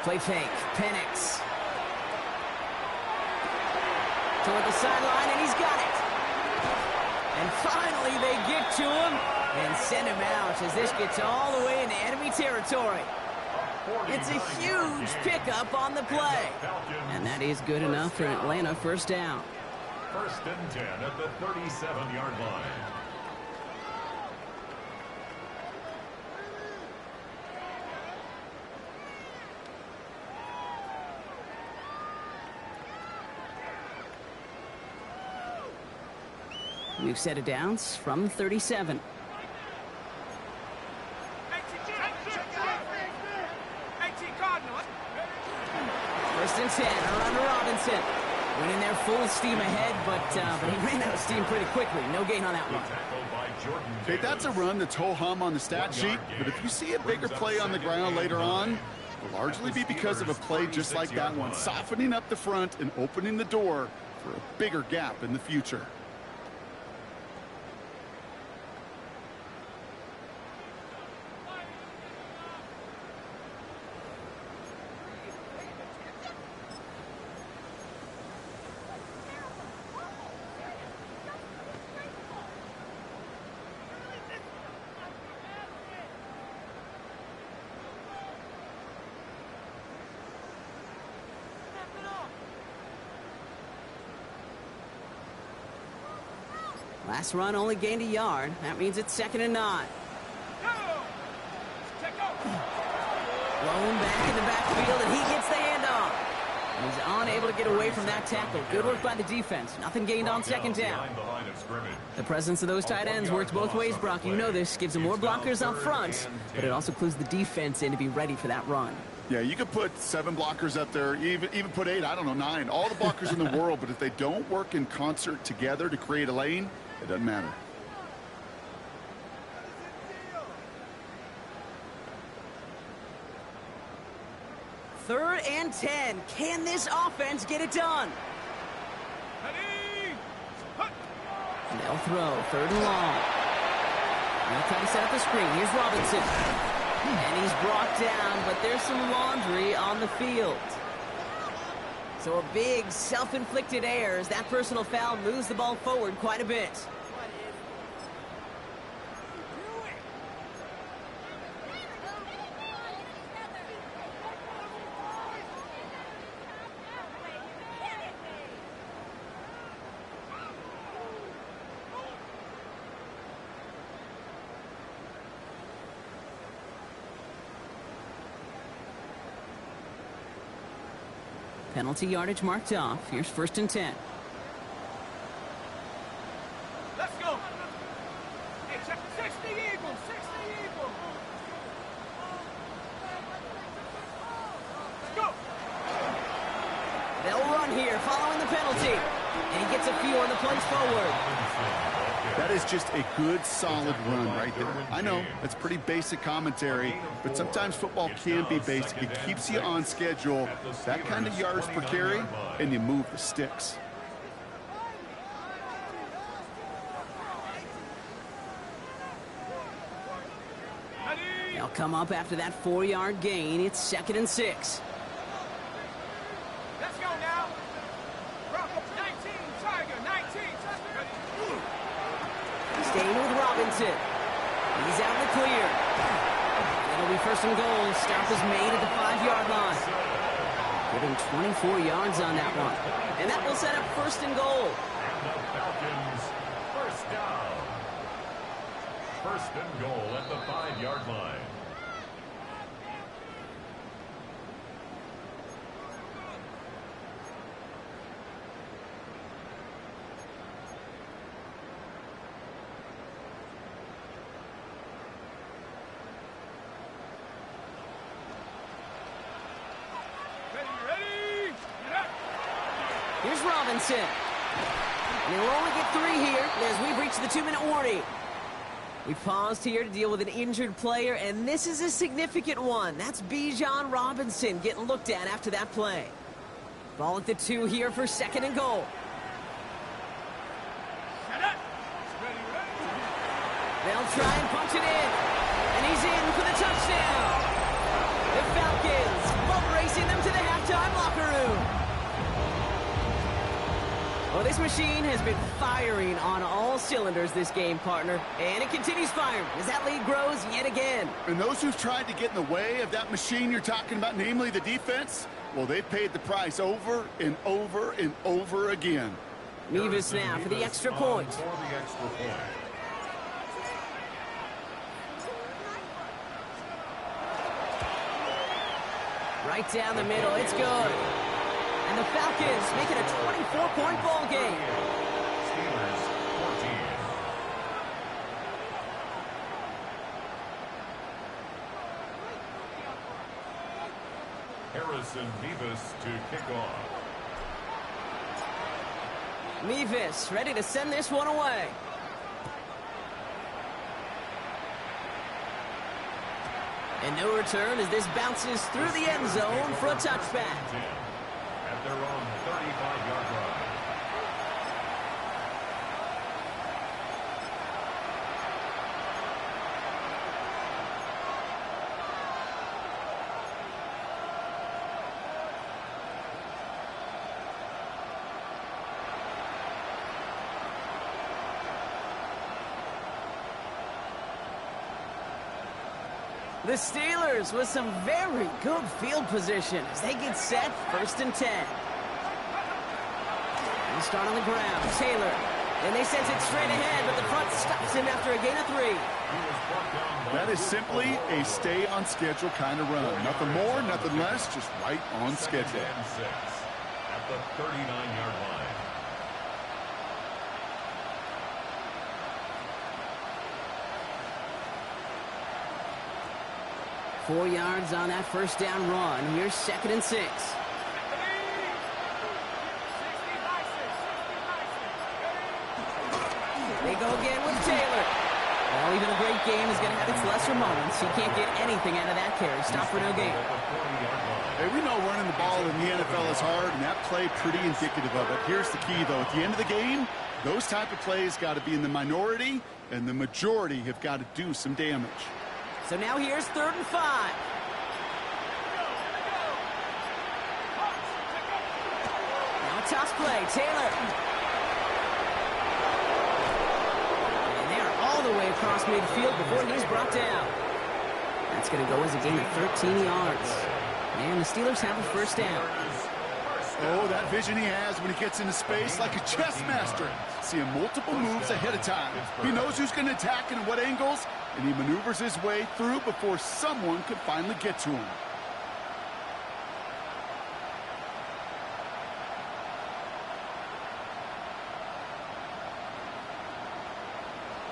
S5: Play fake. Penix. Toward the sideline, and he's got it. And finally they get to him and send him out as this gets all the way into enemy territory. It's a huge pickup on the play. And that is good enough for an Atlanta 1st down.
S2: 1st and 10 at the 37-yard line.
S5: New set of downs from 37. First and 10, around to Robinson. Went in there full steam ahead, but he ran out of steam pretty quickly. No gain on that one.
S6: Okay, that's a run that's ho-hum on the stat sheet, but if you see a bigger play on the ground later on, it'll largely be because of a play just like that one, softening up the front and opening the door for a bigger gap in the future.
S5: Last run only gained a yard. That means it's 2nd and 9. Blown back in the backfield, and he gets the handoff. And he's unable to get away from that tackle. Good work by the defense. Nothing gained on 2nd down. The presence of those tight ends works both ways, Brock. You know this. Gives them more blockers up front, but it also clues the defense in to be ready for that run.
S6: Yeah, you could put 7 blockers up there, even put 8, I don't know, 9. All the blockers in the world, but if they don't work in concert together to create a lane, it doesn't matter.
S5: Third and 10. Can this offense get it done? They'll throw. 3rd and long. They'll try to set up the screen. Here's Robinson. And he's brought down, but there's some laundry on the field. So a big self-inflicted error as that personal foul moves the ball forward quite a bit. Penalty yardage marked off. Here's 1st and 10.
S4: Let's go. Hey, check 60 Eagles. 60 Eagles. Let's go.
S5: They'll run here following the penalty. And he gets a few on the plays forward.
S6: That is just a good, solid run right there. I know, that's pretty basic commentary, but sometimes football can be basic. It keeps you on schedule, that kind of yards per carry, and you move the sticks.
S5: They'll come up after that 4-yard gain. It's 2nd and 6.
S4: Let's go now. 19, Tiger, 19.
S5: Staying with Robinson. He's out in the clear. It'll be 1st and goal. Stop is made at the 5-yard line. Give him 24 yards on that one. And that will set up 1st and goal.
S2: And the Falcons, first down. 1st and goal at the 5-yard line.
S5: Here's Robinson. And he'll only get 3 here as we've reached the 2-minute warning. We've paused here to deal with an injured player, and this is a significant one. That's Bijan Robinson getting looked at after that play. Ball at the 2 here for 2nd and goal. They'll try and punch it in. And he's in for the touchdown. The Falcons boat racing them to the halftime locker room. Well, this machine has been firing on all cylinders this game, partner. And it continues firing as that lead grows yet again.
S6: And those who've tried to get in the way of that machine you're talking about, namely the defense, well, they've paid the price over and over and over again.
S5: Mevis now for the extra point. Right down the middle, it's good. And the Falcons make it a 24-point ball game.
S2: Steelers 14. Harrison Mevis to kick off.
S5: Mevis ready to send this one away. And no return as this bounces through the end zone for a touchback.
S2: At their own 35-yard line.
S5: The Steelers with some very good field position as they get set 1st and 10. They start on the ground. Taylor. And they send it straight ahead, but the front stops him after a gain of 3.
S6: That is simply a stay-on-schedule kind of run. Nothing more, nothing less, just right on schedule.
S2: 2nd and 6 at the 39-yard line.
S5: 4 yards on that 1st down run. Here's 2nd and 6. They go again with Taylor. Well, even a great game is going to have its lesser moments. He can't get anything out of that carry. Stop for no gain.
S6: Hey, we know running the ball in the NFL is hard, and that play pretty indicative of it. Here's the key, though. At the end of the game, those type of plays got to be in the minority, and the majority have got to do some damage.
S5: So now here's 3rd and 5. Now a toss play. Taylor. And they're all the way across midfield before he's brought down. That's going to go as a gain of 13 yards. And the Steelers have a 1st down.
S6: Oh, that vision he has when he gets into space like a chess master. Seeing multiple moves ahead of time. He knows who's going to attack and in what angles, and he maneuvers his way through before someone could finally get to him.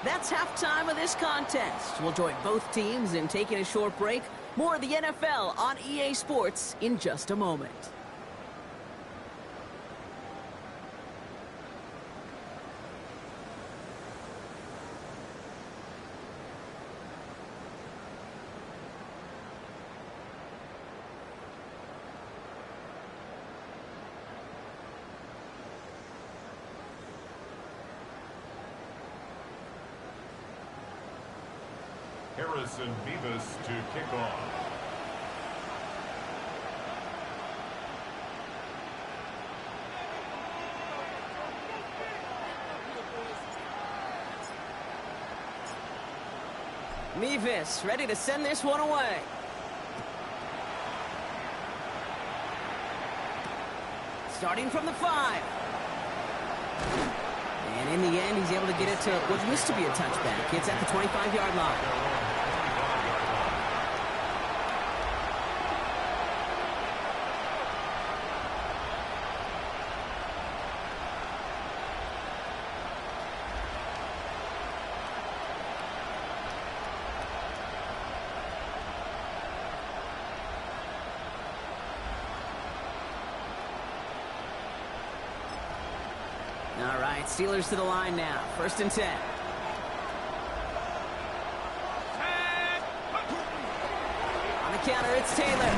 S5: That's halftime of this contest. We'll join both teams in taking a short break. More of the NFL on EA Sports in just a moment.
S2: Harrison Beavis to kick off.
S5: Mevis ready to send this one away. Starting from the 5. And in the end, he's able to get it to what used to be a touchback. It's at the 25-yard line. All right, Steelers to the line now. 1st and 10. On the counter, it's Taylor.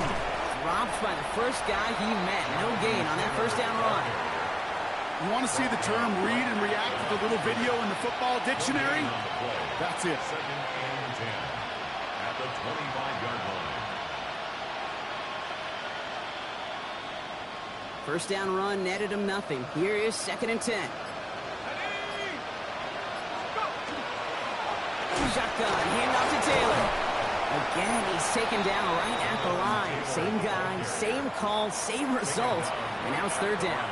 S5: Dropped by the first guy he met. No gain on that 1st down run.
S6: You want to see the term read and react with a little video in the football dictionary? That's it.
S2: 2nd and 10 at the 25-yard line.
S5: 1st down run netted him nothing. Here is 2nd and 10. Shotgun, hand off to Taylor. Again, he's taken down right at the line. Same guy, same call, same result. And now it's 3rd down.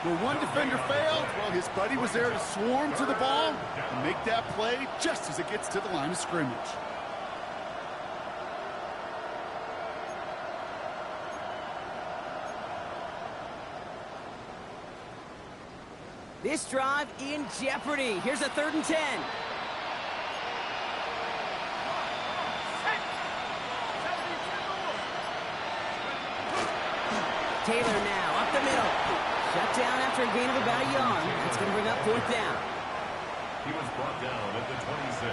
S6: Well, one defender failed. Well, his buddy was there to swarm to the ball and make that play just as it gets to the line of scrimmage.
S5: This drive in jeopardy. Here's a 3rd and 10. Taylor now up the middle. Shut down after a gain of about a yard. That's going to bring up 4th down.
S2: He was brought down at the 26.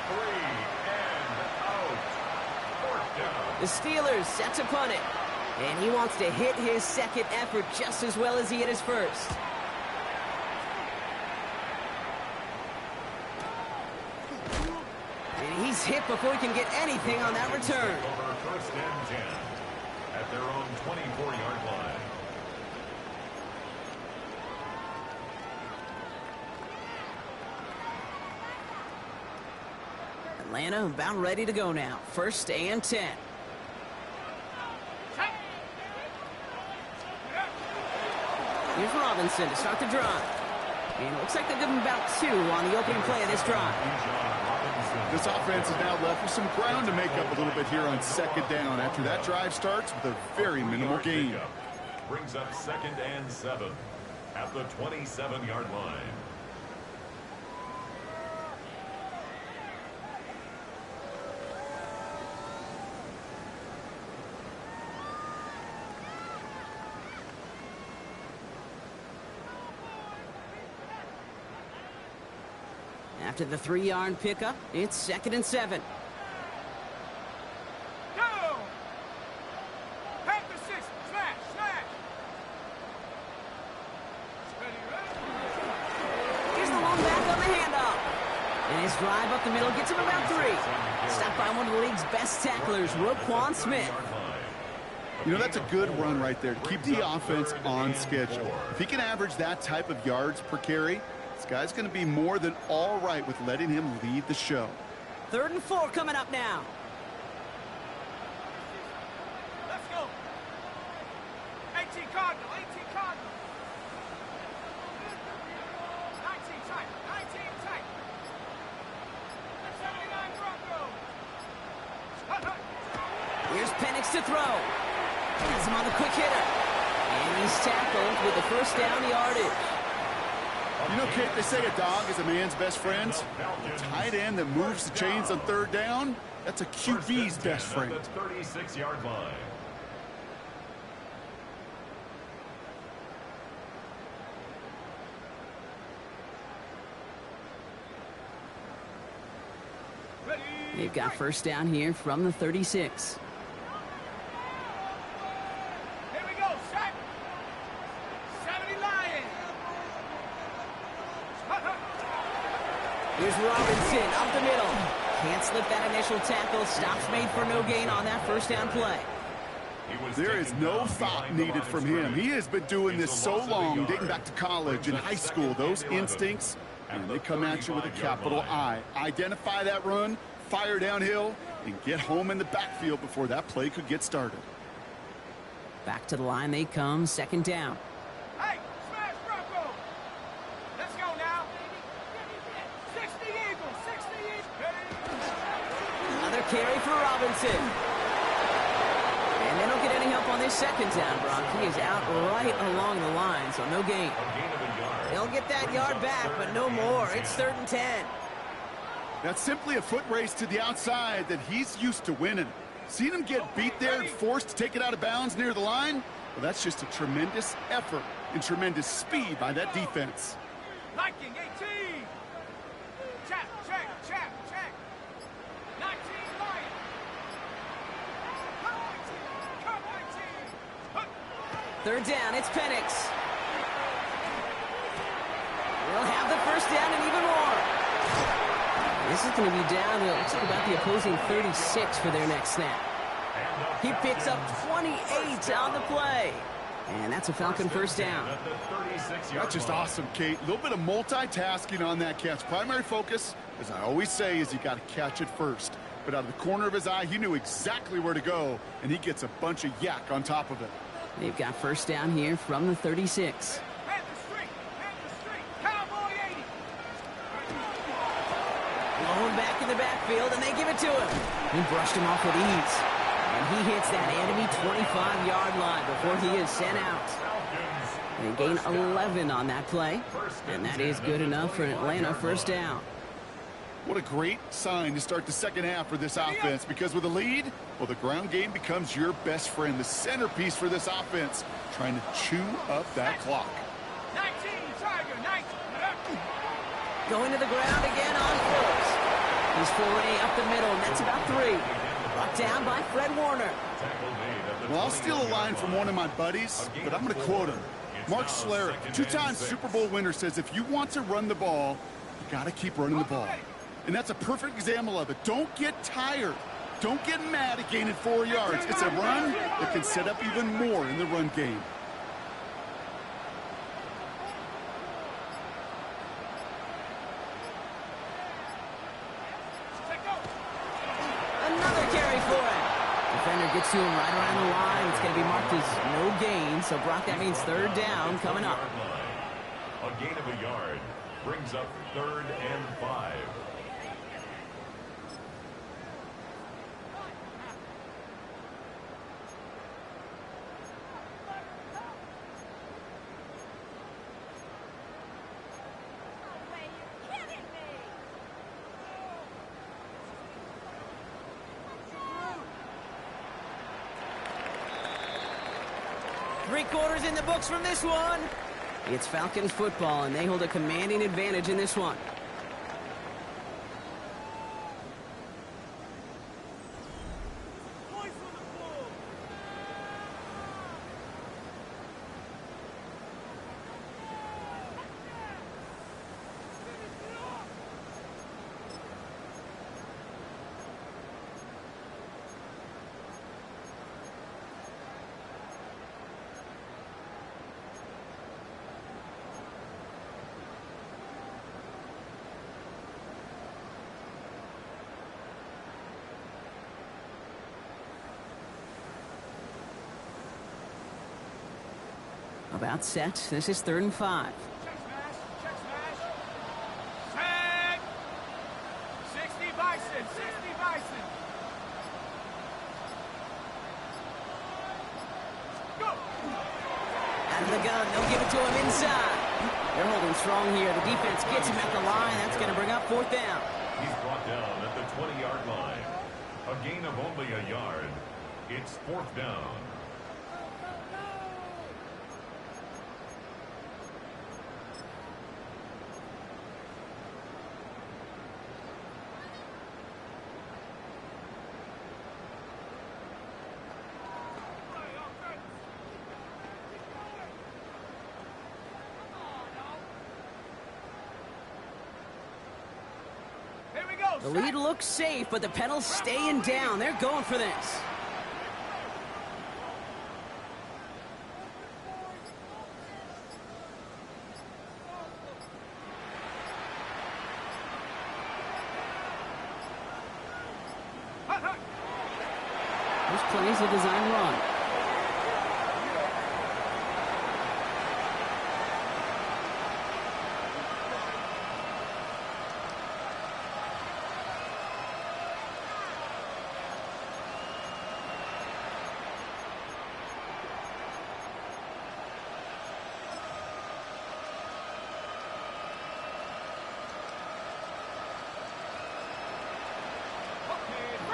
S2: 3 and out. 4th down.
S5: The Steelers set to punt it. And he wants to hit his 2nd effort just as well as he hit his 1st. And he's hit before he can get anything on that return.
S2: Over 1st and 10 at their own 24-yard line.
S5: Atlanta about ready to go now. 1st and 10. Here's Robinson to start the drive. And it looks like they'll give him about 2 on the opening play of this drive.
S6: This offense is now left with some ground to make up a little bit here on 2nd down after that drive starts with a very minimal gain.
S2: Brings up 2nd and 7 at the 27-yard line.
S5: After the 3-yard pickup, it's 2nd and 7.
S4: Go! Pack the 6. Smash! Smash!
S5: Here's the long back on the handoff. And his drive up the middle gets him about 3. Stopped by one of the league's best tacklers, Roquan Smith.
S6: You know, that's a good run right there to keep the offense on schedule. If he can average that type of yards per carry, this guy's going to be more than all right with letting him lead the show.
S5: 3rd and 4 coming up now.
S4: Let's go! 18 Cardinal, 18 Cardinal. 19 tight, 19 tight. 79 Broncos.
S5: Here's Penix to throw. Has him on the quick hitter. And he's tackled with the 1st down yardage.
S6: You know, Kate, they say a dog is a man's best friend. A tight end that moves the chains on third down, that's a QB's best friend.
S2: At the 36-yard line.
S5: They've got first down here from the 36.
S4: Here we go, set. 70 Lions.
S5: Here's Robinson up the middle. Can't slip that initial tackle. Stops made for no gain on that first down play.
S6: There is no thought needed from him. He has been doing this so long, dating back to college and high school. Those instincts, and they come at you with a capital I. Identify that run, fire downhill, and get home in the backfield before that play could get started.
S5: Back to the line they come, second down.
S4: Hey, smash Bronco. Let's go now. 60 Eagles, 60 Eagles.
S5: Another carry for Robinson. And they don't get any help on this second down, Brock. He is out right along the line, so no gain. They'll get that yard back, but no more. It's 3rd and 10.
S6: That's simply a foot race to the outside that he's used to winning. Seen him get beat there and forced to take it out of bounds near the line? Well, that's just a tremendous effort and tremendous speed by that defense.
S4: Liking 18. Check, check, check, check. 19 Lions. Come 19.
S5: Third down, it's Penix. We'll have the first down and even more. This is going to be down to, looks like about the opposing 36 for their next snap. He picks up 28 on the play. And that's a Falcon first down.
S6: That's just awesome, Kate. A little bit of multitasking on that catch. Primary focus, as I always say, is you got to catch it first. But out of the corner of his eye, he knew exactly where to go, and he gets a bunch of yak on top of it.
S5: They've got first down here from the 36. Blown back in the backfield, and they give it to him. He brushed him off with ease. And he hits that enemy 25-yard line before he is sent out. They gain 11 on that play, and that is good enough for an Atlanta first down.
S6: What a great sign to start the second half for this offense, because with a lead, well, the ground game becomes your best friend, the centerpiece for this offense, trying to chew up that clock.
S4: 19, Tiger, 19.
S5: Going to the ground again on fourth. He's foray up the middle, and that's about 3. Brought down by Fred Warner.
S6: Well, I'll steal a line from one of my buddies, but I'm going to quote him. Mark Schlereth, 2-time Super Bowl winner, says if you want to run the ball, you got to keep running the ball. And that's a perfect example of it. Don't get tired. Don't get mad at gaining 4 yards. It's a run that can set up even more in the run game.
S5: Another carry for him. Defender gets to him right around the line. It's going to be marked as no gain. So, Brock, that means third down coming up.
S2: A gain of a yard brings up 3rd and 5.
S5: Three-quarters in the books from this one. It's Falcons football, and they hold a commanding advantage in this one. About set. This is 3rd and 5.
S4: Check smash, check smash. Set. 60 Bison, 60 Bison. Go.
S5: Out of the gun. They'll give it to him inside. They're holding strong here. The defense gets him at the line. That's going to bring up 4th down.
S2: He's brought down at the 20-yard line. A gain of only a yard. It's 4th down.
S5: The lead looks safe, but the Penals staying down. They're going for this. This plays a design run.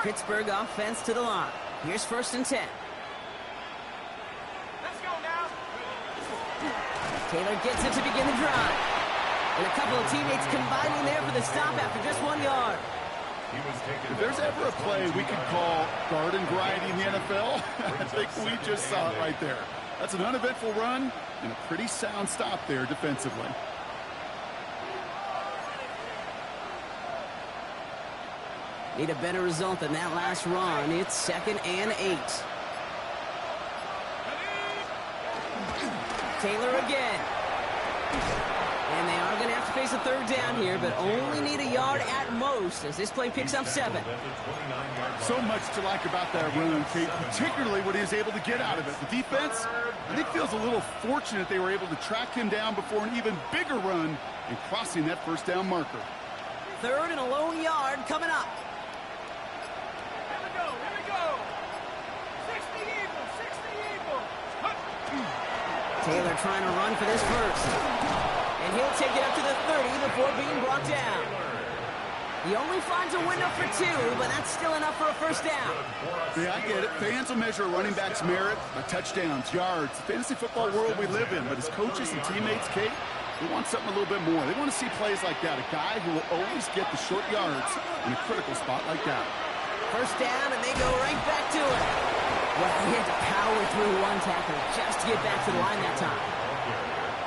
S5: Pittsburgh offense to the line. Here's 1st and 10.
S4: Let's go now.
S5: Taylor gets it to begin the drive. And a couple of teammates combining there for the stop after just 1 yard.
S6: If there's ever a play we could call garden variety in the NFL, I think we just saw it right there. That's an uneventful run and a pretty sound stop there defensively.
S5: Need a better result than that last run. It's 2nd and 8. Taylor again. And they are going to have to face a 3rd down here, but only need a yard at most as this play picks up 7.
S6: So much to like about that run, Kate, particularly what he was able to get out of it. The defense, I think, feels a little fortunate they were able to track him down before an even bigger run and crossing that 1st down marker.
S5: 3rd and a lone yard coming up.
S4: Here we go. 60 Eagles, 60 Eagles.
S5: Taylor trying to run for this first. And he'll take it up to the 30 before being brought down. He only finds a window for 2, but that's still enough for a 1st down.
S6: Yeah, I get it. Fans will measure a running back's merit by touchdowns, yards, the fantasy football world we live in. But as coaches and teammates, Kate, they want something a little bit more. They want to see plays like that. A guy who will always get the short yards in a critical spot like that.
S5: 1st down, and they go right back to it. Well, he had to power through one tackle just to get back to the line that time.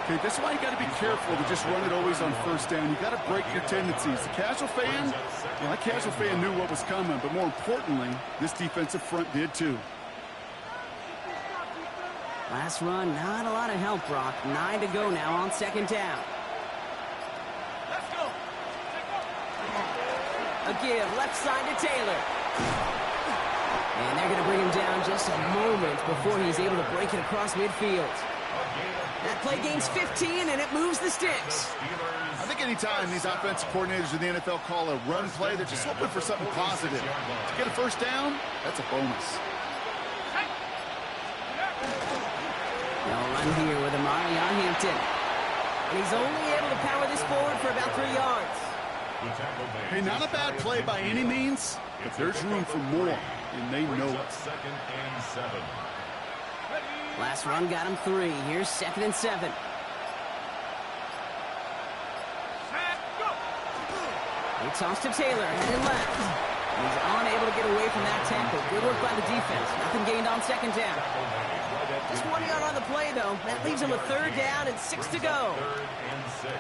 S6: Okay, this is why you got to be careful to just run it always on 1st down. You got to break your tendencies. The casual fan, well, that casual fan knew what was coming, but more importantly, this defensive front did too.
S5: Last run, not a lot of help, Brock. 9 to go now on 2nd down.
S4: Let's go.
S5: A give left side to Taylor. And they're going to bring him down just a moment before he's able to break it across midfield. That play gains 15, and it moves the sticks.
S6: I think anytime these offensive coordinators in the NFL call a run play, they're just hoping for something positive. To get a 1st down, that's a bonus.
S5: They'll run here with Amari on Hampton. And he's only able to power this forward for about 3 yards.
S6: Hey, not a bad play by any means, but there's room for more, and they know it.
S2: 2nd and 7.
S5: Last run got him 3. Here's 2nd and 7. They toss to Taylor, heading left. He's unable to get away from that tackle. Good work by the defense. Nothing gained on 2nd down. Just 1 yard on the play, though. That leaves him a 3rd down and 6 to go.
S2: 3rd and 6.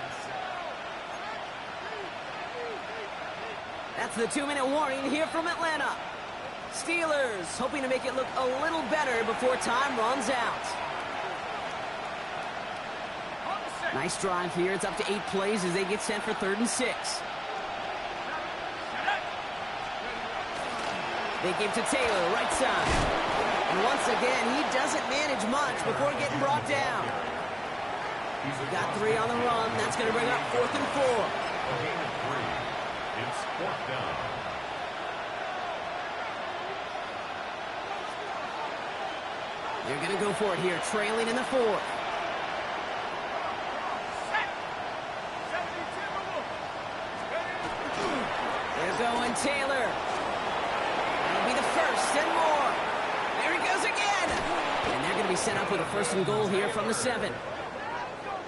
S5: That's the 2-minute warning here from Atlanta. Steelers hoping to make it look a little better before time runs out. Nice drive here. It's up to 8 plays as they get set for 3rd and 6. They give to Taylor, right side. And once again, he doesn't manage much before getting brought down. He's got 3 on the run. That's going to bring up 4th and 4.
S2: It's 4th down.
S5: They're going to go for it here, trailing in the 4th. and Taylor. That'll be the first and more. There he goes again. And they're going to be set up with a first and goal here from the 7.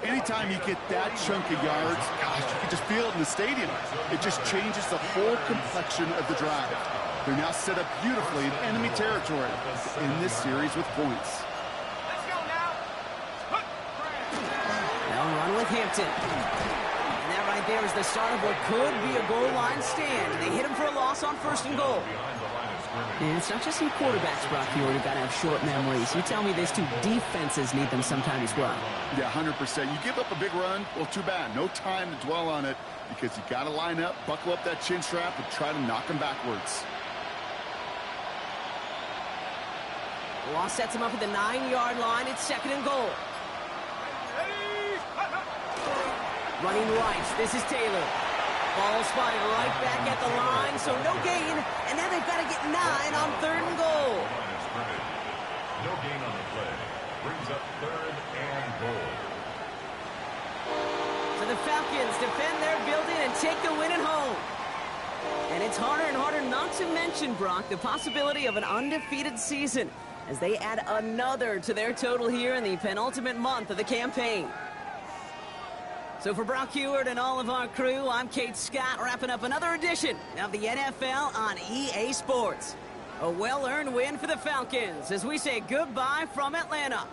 S6: Anytime you get that chunk of yards, gosh, you can just feel it in the stadium. It just changes the whole complexion of the drive. They're now set up beautifully in enemy territory in this series with points.
S4: Let's go now.
S5: They'll run with Hampton. And that right there is the start of what could be a goal line stand. They hit him for a loss on first and goal. And it's not just some quarterbacks, Brock Huard, who got to have short memories. You tell me these two defenses need them sometime as well.
S6: Yeah, 100%. You give up a big run, well, too bad. No time to dwell on it because you got to line up, buckle up that chin strap, and try to knock them backwards.
S5: Loss sets him up at the 9-yard line. It's second and goal. Running right. This is Taylor. Ball spotted right back at the line, so no gain. And now they've got to get 9 on third and goal.
S2: No gain on the play. Brings up third and goal.
S5: So the Falcons defend their building and take the win at home. And it's harder and harder not to mention, Brock, the possibility of an undefeated season as they add another to their total here in the penultimate month of the campaign. So for Brock Huard and all of our crew, I'm Kate Scott, wrapping up another edition of the NFL on EA Sports. A well-earned win for the Falcons as we say goodbye from Atlanta.